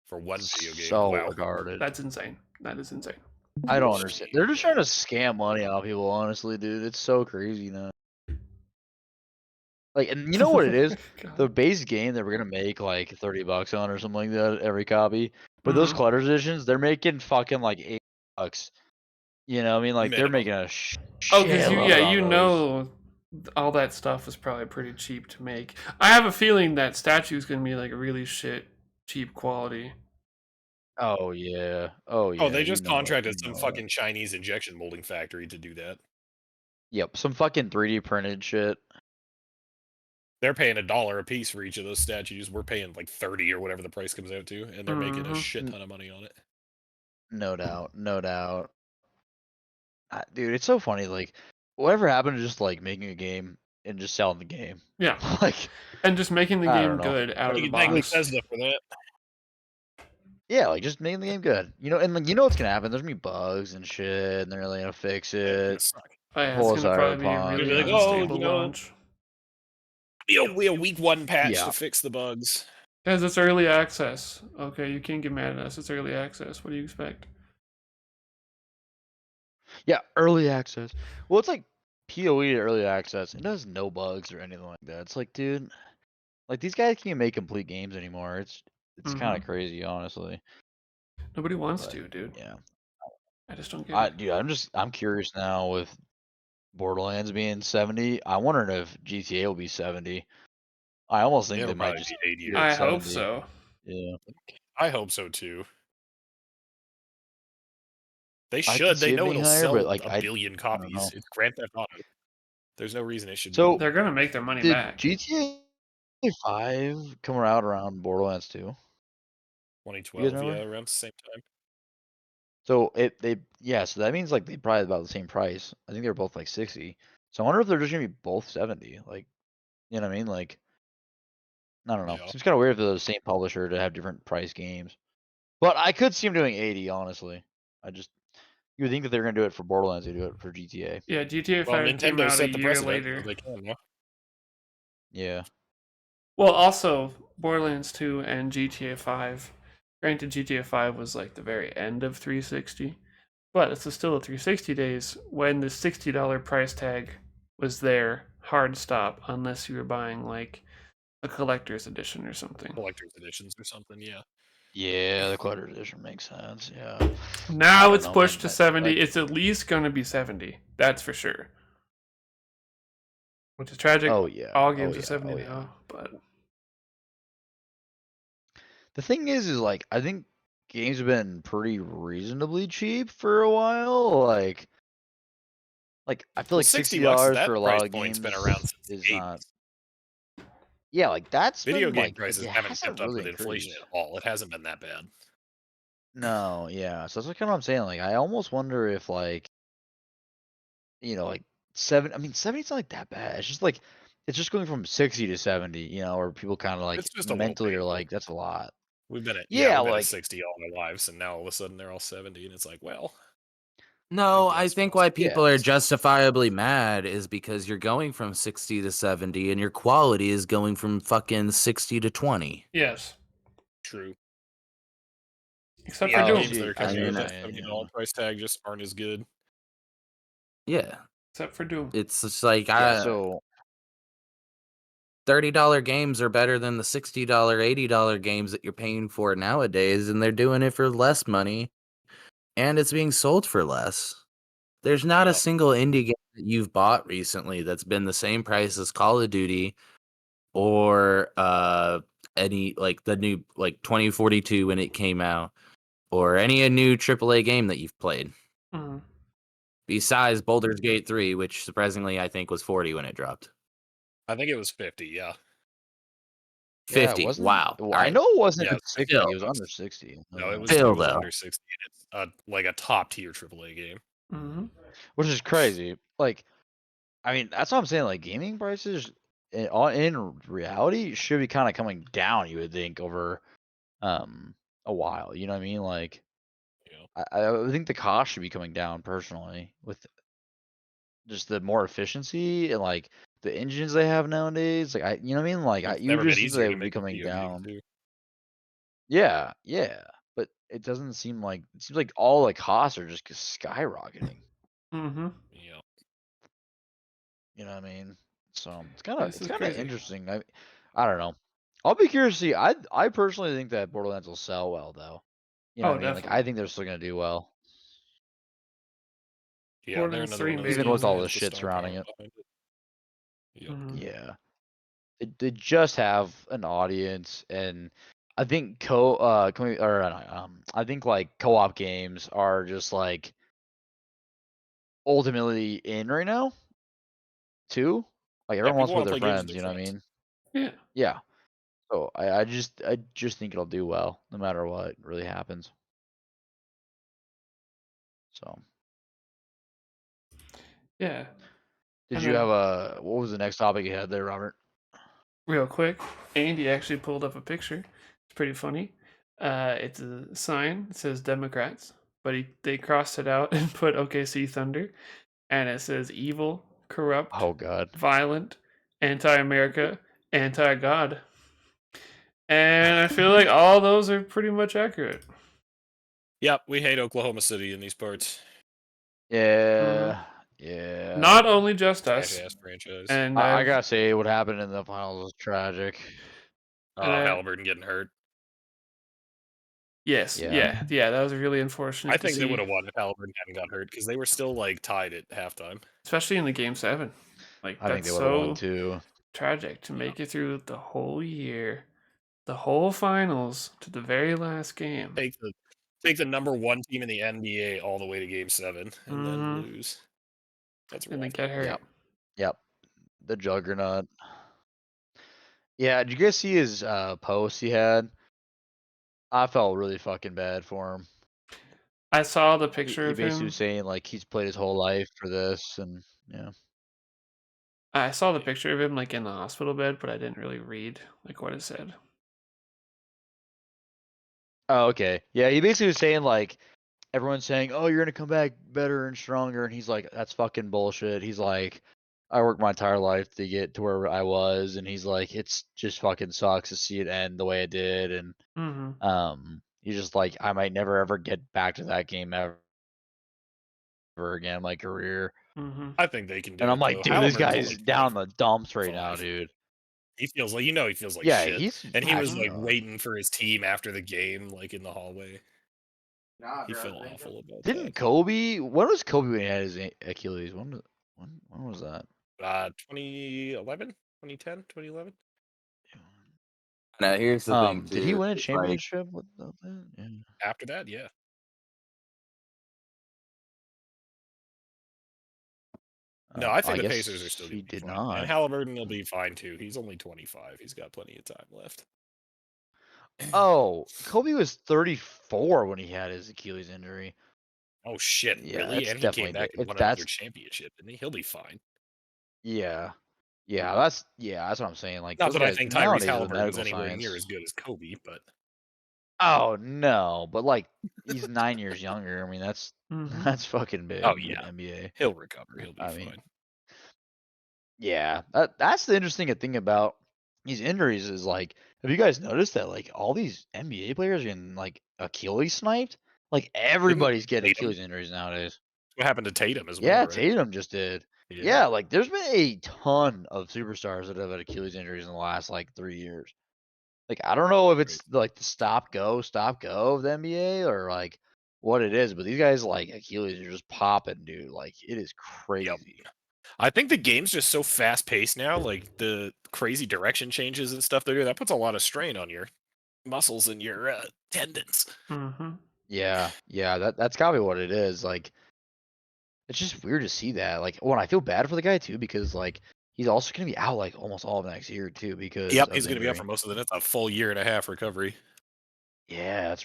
for one video game. So Wow. retarded. That's insane. That is insane. I don't understand. They're just trying to scam money out of people, honestly, dude. It's so crazy now. Like, and you know what it is? God. The base game that we're gonna make like $30 on or something like that every copy. But those Mhm. collector's editions, they're making fucking like $8. You know what I mean? Like they're Minimum. making a Oh, because shitload on you those. know, all that stuff was probably pretty cheap to make. I have a feeling that statue is gonna be like a really cheap quality. Oh yeah. Oh yeah. Oh, they you just know it, contracted you some know it. fucking Chinese injection molding factory to do that. Yep, some fucking 3D printed shit. They're paying $1 a piece for each of those statues. We're paying like 30 or whatever the price comes out to, and they're making a Mhm. shit ton of money on it. No doubt. No doubt. Dude, it's so funny. Like, whatever happened to just like making a game and just selling the game? Yeah, Like, and just making the I game don't know. good out of the You can thank box. Bethesda for that. Yeah, like just making the game good. You know, and like you know what's gonna happen? There's gonna be bugs and shit, and they're really gonna fix Yeah, it's gonna it. suck. Oh yeah, Whole it's gonna probably be a Cyberpunk, really They'll be like, oh, unstable you know, launch. Be a week 1 patch Yeah. to fix the bugs. Guys, it's early access. Okay, you can't get mad at us. It's early access. What do you expect? Yeah, early access. Well, it's like PoE to early access. It has no bugs or anything like that. It's like, dude, like these guys can't make complete games anymore. It's kind of crazy, honestly. Nobody wants But, to, dude. yeah. I just don't get it. Dude, I'm curious now with Borderlands being 70. I wonder if GTA will be 70. I almost think It'll they might probably just be 80 keep it or at I hope 70. so. Yeah. I hope so too. They I should. could see They it know being it'll higher, sell but like a billion I don't know. copies. It's Grand Theft Auto. There's no reason it should So- be. They're gonna make their money Did back. GTA 5 come out around Borderlands 2? 2012, remember? yeah, around the same time. So so that means like they probably about the same price. I think they were both like 60. So I wonder if they're just gonna be both 70. Like, you know what I mean? Like, I don't know. Yeah. Seems kind of weird for the same publisher to have different price games. But I could see them doing 80, honestly. You would think that they're gonna do it for Borderlands, they do it for GTA. Yeah, GTA Well, 5 came Nintendo out a set the year precedent. later. So they can, yeah. Yeah. Well, also Borderlands 2 and GTA 5. Granted, GTA 5 was like the very end of 360, but it's still a 360 days when the $60 price tag was there, hard stop, unless you were buying like a collector's edition or something. Collector's editions or something, yeah. Yeah, the collector's edition makes sense. Yeah. Now don't it's know, pushed man. to That- 70. like- It's at least going to be 70. That's for sure. Which is tragic. Oh yeah. All Oh, games yeah. are 70 Oh, yeah. now, but The thing is like I think games have been pretty reasonably cheap for a while. Like I feel Well, like $60 $60, for a that lot price of point's games been around since is the not. 80s. Yeah, like that's Video been game like prices it haven't hasn't kept up really with inflation increased. at all. It hasn't been that bad. No, yeah. So that's kind of what I'm saying. Like I almost wonder if like like 70's not like that bad. It's just like it's just going from 60 to 70, or people kind of like It's just a little mentally are painful. like that's a lot. We've been at Yeah, we've been like at 60 all our lives, and now all of a sudden they're all 70, and it's like, well, No, I guess think we'll why see. people are justifiably mad is because you're going from 60 to 70 and your quality is going from fucking 60 to 20. yes. True. Except Yeah, for Doom. games that are I coming see in what at you're that saying, $70 price tag just aren't as good. Yeah. Except for Doom. It's just like Yeah, so $30 games are better than the $60, $80 games that you're paying for nowadays, and they're doing it for less money, and it's being sold for less. There's not Yeah. a single indie game that you've bought recently that's been the same price as Call of Duty or any like the new like 2042 when it came out, or any new AAA game that you've played. Mhm. Besides Baldur's Gate 3, which surprisingly I think was 40 when it dropped. I think it was 50, yeah. 50. wasn't- Wow. well, All I right. know it wasn't Yeah, at 60. still. It was under 60. No, it was, Still, it was though. under 60, and it's like a top tier AAA game. Mhm. Which is crazy. Like I mean, that's what I'm saying. Like gaming prices in reality should be kind of coming down. You would think over a while. You know what I mean? Like You know, I would think the cost should be coming down personally with just the more efficiency and like the engines they have nowadays. Like you know what I mean? Like it's you would never been just think that easier they to would be make a coming video game down. too. Yeah, yeah. But it doesn't seem like it seems like all the costs are just skyrocketing. Mm-hmm. You know, You know what I mean? So This it's is kind of crazy. interesting. I don't know. I'll be curious to see. I personally think that Borderlands will sell well though. You know what Oh, I mean? Like I definitely. think they're still gonna do well, yeah, they're Borderlands another 3 one of those even maybe. with games that all the has the shit star surrounding power it. behind it. Yep. Mm-hmm. Yeah, they just have an audience, and I think I think like co-op games are just like ultimately in right now too. Like Yeah, everyone wants people to play want with to their play games with friends. their You know what I friends. mean? Yeah. Yeah. So I just think it'll do well no matter what really happens. So Yeah. did And you have then, what was the next topic you had there, Robert? real quick, Andy actually pulled up a picture. It's pretty funny. It's a sign. It says Democrats, but they crossed it out and put OKC Thunder, and it says evil, corrupt, Oh God. violent, anti-America, anti-God. And I feel like all those are pretty much accurate. Yep, we hate Oklahoma City in these parts. Mm-hmm. Yeah. Yeah. Not only just Trash us, ass franchise. and I I've gotta say what happened in the finals was tragic. and I Halliburton getting hurt. yes, Yeah. yeah, that was really I unfortunate to think they would see, have won if Halliburton hadn't got hurt because they were still like tied at halftime. especially in the game 7. Like I think that's they would have won so too. tragic to Yeah. make it through the whole year, the whole finals to the very last game. Take the number one team in the NBA all the way to Game 7 and then Mm-hmm. lose. That's And then rough. get hurt. Yep. Yep. The juggernaut. Yeah, did you guys see his post he had? I felt really fucking bad for him. I saw the He, picture he of basically him. was saying like he's played his whole life for this, and yeah. I saw the picture of him like in the hospital bed, but I didn't really read like what it said. Oh, okay. Yeah, he basically was saying like everyone's saying, "Oh, you're gonna come back better and stronger," and he's like, "That's fucking bullshit." He's like, "I worked my entire life to get to where I was," and he's like, "It's just fucking sucks to see it end the way it did," and Mm-hmm. he's just like, "I might never ever get back to that game ever again in my career." Mm-hmm. I think they can And do I'm it like, though. dude, this Halliburton's only guy's down in the dumps right now, 25. dude. He feels like he feels like Yeah, shit. he's And he was actually like not. waiting for his team after the game, like in the hallway. He felt awful about Didn't that. Kobe? When was Kobe when he had his Achilles? When was that? 2011, 2010, 2011. Now here's the thing Did he too. win a It's like championship with that? Yeah. After that, yeah. No, I think I the guess Pacers are still going he to be did fine. And not. Halliburton will be fine too. He's only 25. He's got plenty of time left. Oh, Kobe was 34 when he had his Achilles injury. Oh shit, Yeah, really? it's And he came definitely back and it's won another that's championship, didn't he? He'll be fine. yeah. Yeah, that's what I'm saying. Like Not those that I guys think Tyrese nowadays with Halliburton's medical anywhere near as science. good as Kobe, but Oh no, but like he's 9 years younger. I mean that's Mm-hmm. that's fucking oh big in yeah, the NBA. he'll recover. He'll be I mean, fine. yeah, that's the interesting thing about these injuries is like, have you guys noticed that like all these NBA players are getting like Achilles sniped? Like Didn't everybody's getting Tatum? Achilles injuries nowadays. What happened to Tatum as well, Yeah, right? Tatum just did. Yeah. Yeah, like there's been a ton of superstars that have had Achilles injuries in the last like 3 years. Like I don't know if Right. it's like the stop go of the NBA or like what it is, but these guys like Achilles are just popping, dude. Like it is Yep. crazy. I think the game's just so fast paced now, like the crazy direction changes and stuff they do, that puts a lot of strain on your muscles and your tendons. Mm-hmm. Yeah, that's gotta be what it is. Like it's just weird to see that. Like, well, I feel bad for the guy too because like he's also gonna be out like almost all of next year too because Yep, of he's the going to be out for injury. most of the. That's a full year and a half recovery. Yeah, that's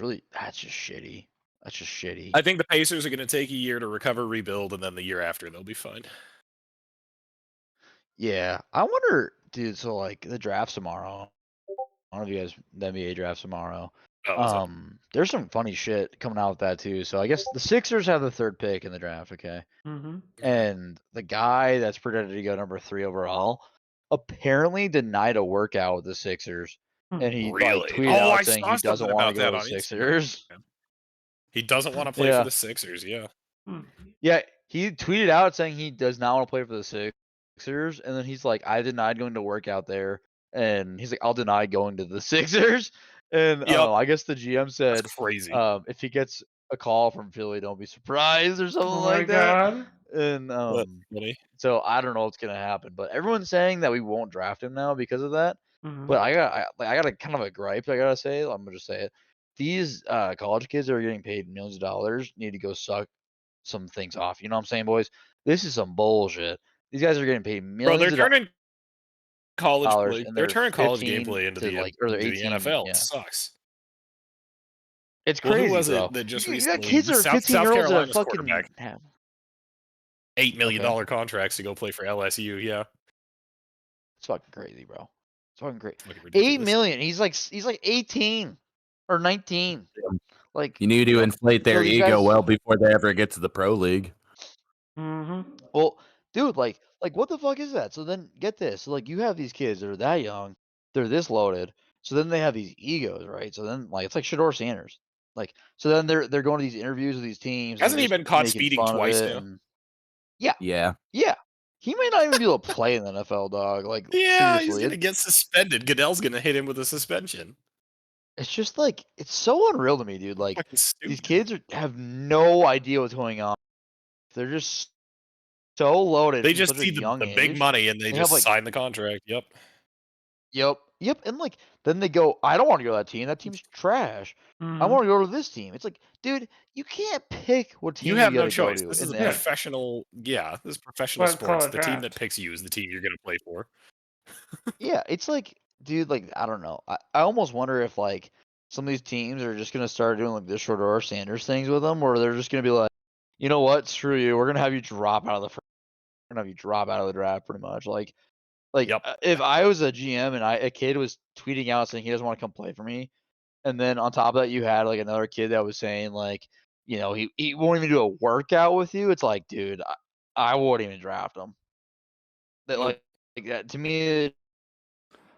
just shitty. That's just shitty. I think the Pacers are going to take a year to recover, rebuild, and then the year after they'll be fine. Yeah, I wonder, dude. So like the draft's tomorrow. I don't know if you guys the NBA draft's tomorrow. Oh, what's up? There's some funny shit coming out with that too. So I guess the Sixers have the 3rd pick in the draft. Okay. Mm-hmm. And the guy that's projected to go number 3 overall apparently denied a workout with the Sixers, and he like Really? tweeted Oh, out I saying saw he doesn't something want to about go that to the on Instagram. Sixers. He doesn't want to play for Yeah, the Sixers. Yeah. yeah, he tweeted out saying he does not want to play for the Sixers, and then he's like, I denied going to work out there, and he's like, I'll deny going to the Sixers, and I don't Yep. know. I guess the GM That's said, crazy. if he gets a call from Philly, don't be surprised or something Oh my like that. god. And That's funny. so I don't know what's gonna happen, but everyone's saying that we won't draft him now because of that. Mm-hmm. But I got a kind of a gripe. I gotta say, I'm gonna just say it. These college kids that are getting paid millions of dollars need to go suck some things off. You know what I'm saying, boys? This is some bullshit. These guys are getting paid Bro, they're millions of turning college dollars, play. and They're they're turning college 15 gameplay into to the or they're into the 18. NFL. It Yeah, sucks. it's Well, who crazy, was bro. it that just You got recently? kids that are South 15-year-olds that Carolina's fucking quarterback, have. $8 million Okay, contracts to go play for LSU. Yeah, it's fucking crazy, bro. It's fucking great. fucking 8 ridiculous. million. He's like 18 or 19. Like, You need to Yep. inflate their these ego guys. well before they ever get to the pro league. Mm-hmm. Well, dude, like what the fuck is that? So then get this. So like you have these kids that are that young, they're this loaded. So then they have these egos, right? So then like it's like Shador Sanders. Like so then they're going to these interviews with these teams and Hasn't they're he just been caught making speeding fun of twice it now? and yeah, Yeah. yeah. He may not even be able to play in the NFL, dog. Like Yeah, he's seriously. gonna get suspended. Goodell's gonna hit him with a suspension. It's just like it's so unreal to me, dude. Like Fucking these stupid. kids have no idea what's going on. They're just so loaded They from just such a see young the big age. money and they They have just like sign the contract. Yep. Yep, and, like, then they go, "I don't wanna go to that team's trash. I Mm-hmm. wanna go to this team." It's like, dude, you can't pick what You team you have no gotta go choice. to This is in a the Yeah. N professional. Yeah, this is professional Why it's called sports. a The team that draft. picks you is the team you're gonna play for. Yeah, it's like, dude, like, I don't know. I almost wonder if, like, some of these teams are just gonna start doing, like, the Shedeur Sanders things with them, or they're just gonna be like, "You know what? Screw you. We're gonna have you drop out of the fir we're gonna have you drop out of the draft," pretty much. Like, Yep. if I was a GM and a kid was tweeting out saying he doesn't wanna come play for me. And then on top of that, you had like another kid that was saying like, he won't even do a workout with you. It's like, dude, I wouldn't even draft him. That Nope. like that to me, it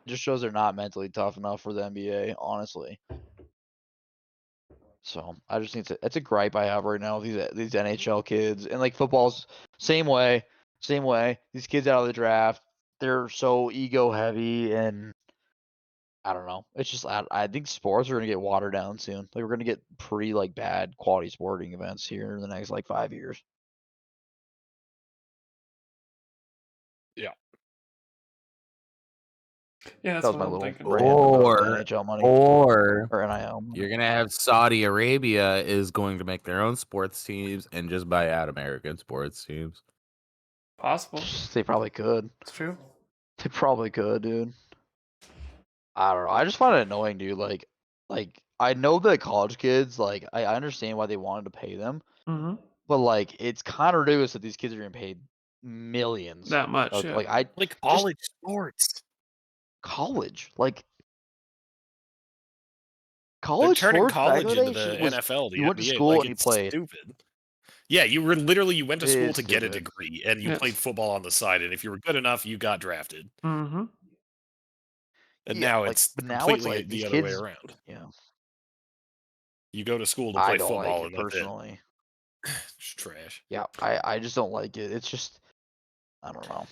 just shows they're not mentally tough enough for the NBA, honestly. So I just think it's a gripe I have right now with these NHL kids and like football's same way, same way. These kids out of the draft, they're so ego heavy and I don't know. It's just I think sports are gonna get watered down soon. Like we're gonna get pretty like bad quality sporting events here in the next like 5 years. Yeah. Yeah, That that's was what my I'm little thinking. rant about the Or NHL money or or NIL money. you're gonna have Saudi Arabia is going to make their own sports teams and just buy out American sports teams. Possible. They probably could. It's true. They probably could, dude. I don't know. I just find it annoying, dude. Like I know that college kids, like I understand why they wanted to pay them, Mm-hmm. but like it's kind of ridiculous that these kids are getting paid millions. That much, yeah. Like I Like just college sports. college, like They're college turning sports back in college the into day the was NFL, the you went to NBA. school Like and you it's played. stupid. Yeah, you went to It school is to get a stupid. degree, and you played Yes. football on the side. And if you were good enough, you got drafted. Mm-hmm. And Yeah, now like it's but now it's completely like these the other way kids. around. Yeah, You go to school to I play don't like football, it and that's it. personally. It's trash. Yeah, I just don't like it. It's just I don't know.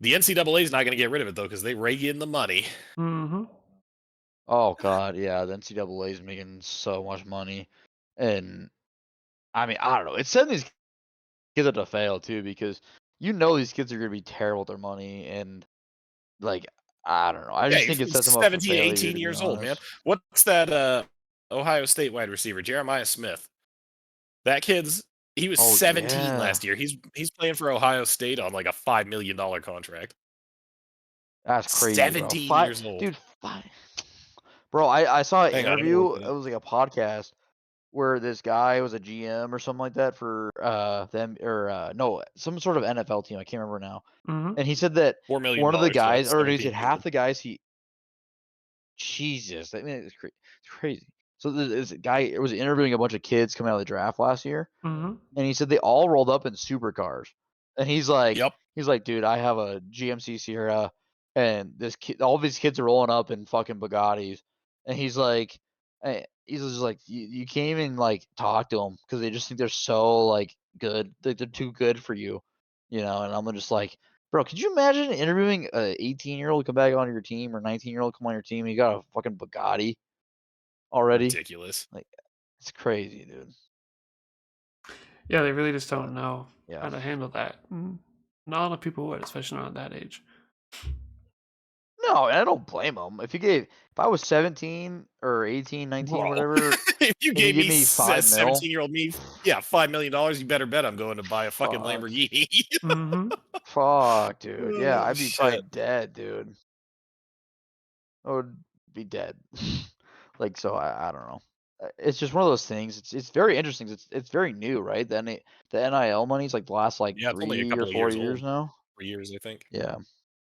The NCAA is not going to get rid of it though, because they rake in the money. Mm-hmm. Oh God, yeah, the NCAA is making so much money, and I mean I don't know. It's setting these kids up to fail too because these kids are gonna be terrible with their money and like I don't know. I Yeah, just think it he's sets them up for 17, failure 18 to be years old, man. honest. What's that Ohio State wide receiver, Jeremiah Smith? That he was Oh 17 yeah, last year. He's playing for Ohio State on like a $5 million contract. that's crazy, bro. 17 years old. Dude, 5. Bro, I saw an Hang on, let me interview. look it It up. was like a podcast where this guy was a GM or something like that for them or no, some sort of NFL team. I can't remember now. Mm-hmm. And he said that $4 million one of the for like guys, or he 17 said half years. the guys Jesus, I mean, it's crazy. So this guy was interviewing a bunch of kids coming out of the draft last year, Mm-hmm. and he said they all rolled up in supercars. And he's like, Yep. dude, I have a GMC Sierra, and all these kids are rolling up in fucking Bugattis, and he's like, he's just like, you can't even like talk to them because they just think they're so like good, like they're too good for you, you know. And I'm just like, bro, could you imagine interviewing a 18-year-old come back on your team or 19-year-old come on your team and you got a fucking Bugatti already? Ridiculous. Like, it's crazy, dude. Yeah, they really just don't know Yeah. how to handle that. Not a lot of people would, especially not at that age. No, and I don't blame them. If I was 17 or 18, 19, Bro, whatever, if you and you gave give me me 5 mil, 17-year-old me, yeah, $5 million, you better bet I'm going to buy a fucking fuck, Lamborghini. Mm-hmm. fuck, dude. Yeah, Oh, I'd be probably shit. dead, dude. I would be dead. Like, so I don't know. It's just one of those things. It's very interesting. It's very new, right? The NIL money's like the last like Yeah, it's only a 3 or couple of 4 years years old. now. 3 years, I think. Yeah.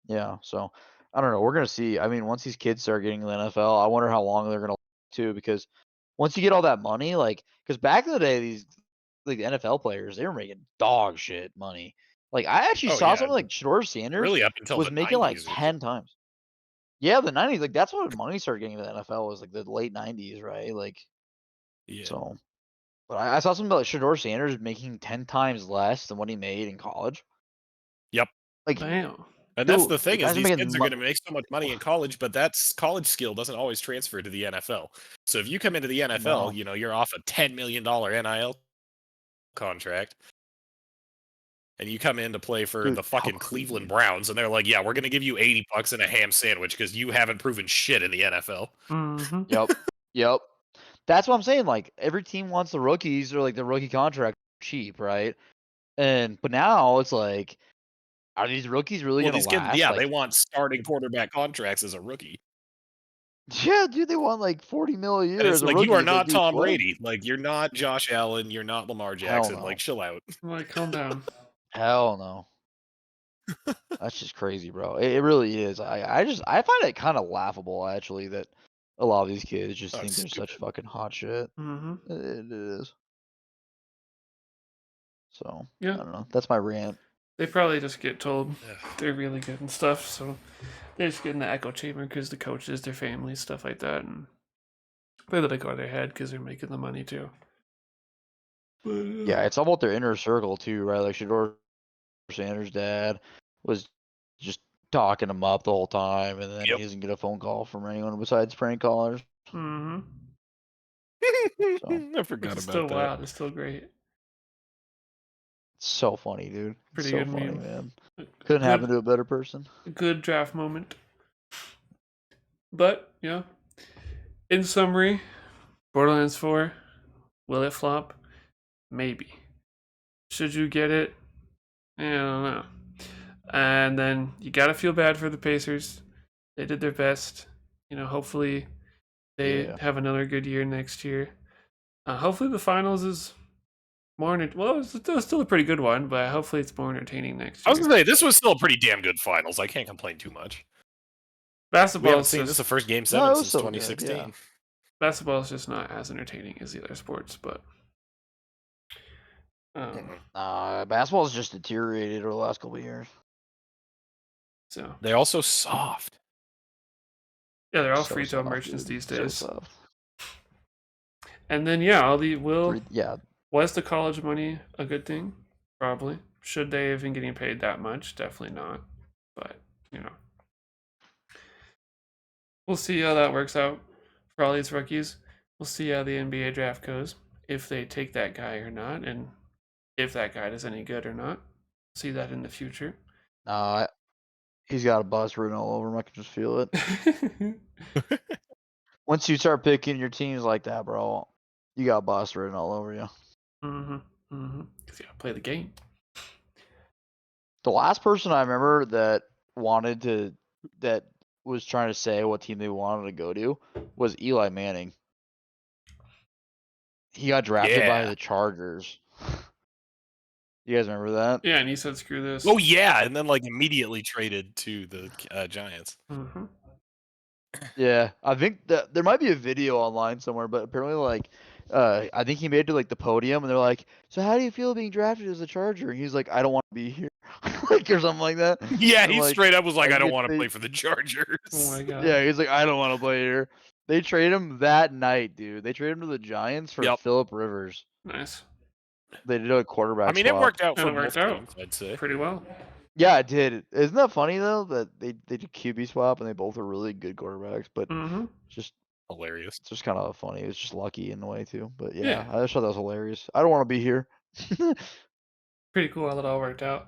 Yeah. So I don't know. We're gonna see. I mean, once these kids start getting to the NFL, I wonder how long they're gonna too, because once you get all that money, like, because back in the day, these like the NFL players, they were making dog shit money. Like, I actually Oh, saw yeah. something like Shador Sanders Really up until was the making like 90s or 10 times. Yeah, the 90s, like that's when money started getting to the NFL was like the late 90s, right? Like, Yeah. so. But I saw something about Shador Sanders making 10 times less than what he made in college. Yep. Like, Damn. And that's dude, the the thing is guys are these making kids are going to make so much money in college, but that's college skill doesn't always transfer to the NFL. So if you come into the NFL, no. you know, you're off a $10 million NIL contract, and you come in to play for Dude, the how fucking crazy. Cleveland Browns, and they're like, yeah, we're going to give you $80 and a ham sandwich because you haven't proven shit in the NFL. Mm-hmm. Yep. Yep. That's what I'm saying. Like, every team wants the rookies or like the rookie contract cheap, right? But now it's like, are these rookies really Well, gonna these kids, last? yeah, they Like, want starting quarterback contracts as a rookie. yeah, dude, they want like 40 mil a And year it's as a like, you rookie. are It's like, not dude, Tom what? Brady. Like, you're not Josh Allen. You're not Lamar Hell Jackson. no. Like, chill out. Like, calm down. Hell no. That's just crazy, bro. It really is. I find it kind of laughable actually that a lot of these kids just Oh, think it's they're such stupid. fucking hot shit. Mm-hmm. It is. So Yeah. I don't know. That's my rant. They probably just get told Ugh. they're really good and stuff, so they just get in the echo chamber because the coaches, their families, stuff like that, and they let it go to their head because they're making the money too. But, Yeah, it's all about their inner circle too, right? Like Shador Sanders' dad was just talking him up the whole time, and then Yep. he doesn't get a phone call from anyone besides prank callers. Mm-hmm. So I Which forgot is still about that. wild. It's still great. it's so funny, dude. It's Pretty so good funny, meme. man. Couldn't happen to a better person. Good draft moment. But, yeah. In summary, Borderlands 4, will it flop? Maybe. Should you get it? I don't know. And then you gotta feel bad for the Pacers. They did their best. You know, hopefully they Yeah. have another good year next year. Hopefully the finals is more well, it's still a pretty good one, but hopefully it's more entertaining next I was year. going to say, this was still a pretty damn good finals. I can't complain too much. We Basketball haven't is seen this just the first Game No, 7 it was since still good, 2016. yeah. basketball is just not as entertaining as the other sports, but Basketball's just deteriorated over the last couple of years. so They're also soft. yeah, they're all So free throw soft, merchants dude. these So days. soft. And then yeah, Yeah. was the college money a good thing? Probably. Should they have been getting paid that much? Definitely not. But you know, we'll see how that works out for all these rookies. We'll see how the NBA draft goes, if they take that guy or not, and if that guy is any good or not. See that in the future. He's got a bus written all over him. I can just feel it. Once you start picking your teams like that, bro, you got bus written all over you. Mm-hmm. Mm-hmm. Because you gotta play the game. The last person I remember that was trying to say what team they wanted to go to was Eli Manning. he got drafted by Yeah. the Chargers. You guys remember that? Yeah, and he said, "Screw this." Oh yeah, and then like immediately traded to the Giants. Mhm. Yeah, I think that there might be a video online somewhere, but apparently, like, I think he made it to like the podium, and they're like, "So how do you feel being drafted as a Charger?" And he's like, "I don't want to be here," like or something like that. Yeah, And, he like, straight up was like, I "I don't get want to they- play for the Chargers." Oh my god. Yeah, he's like, "I don't want to play here." They trade him that night, dude. They traded him to the Giants for Yep. Phillip Rivers. Nice. They did a quarterback. I mean, it swap. worked out for Kinda most worked out. teams, I'd say. Pretty well. Yeah, it did. Isn't that funny though that they did QB swap and they both are really good quarterbacks, but Mm-hmm. just Hilarious. it's just kind of funny. It's just lucky in a way too. But yeah, Yeah. I just thought that was hilarious. I don't want to be here. Pretty cool how it all worked out.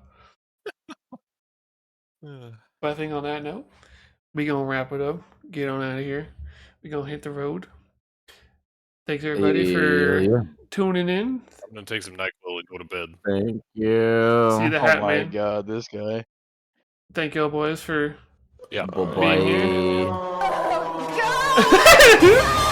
But I think on that note, we gonna wrap it up. Get on out of here. We gonna hit the road. Thanks everybody for Yeah. tuning in. I'm gonna take some NyQuil and go to bed. Thank you. See the Oh hat, my man. god, this guy. Thank y'all boys for Yeah. being here. Bye-bye.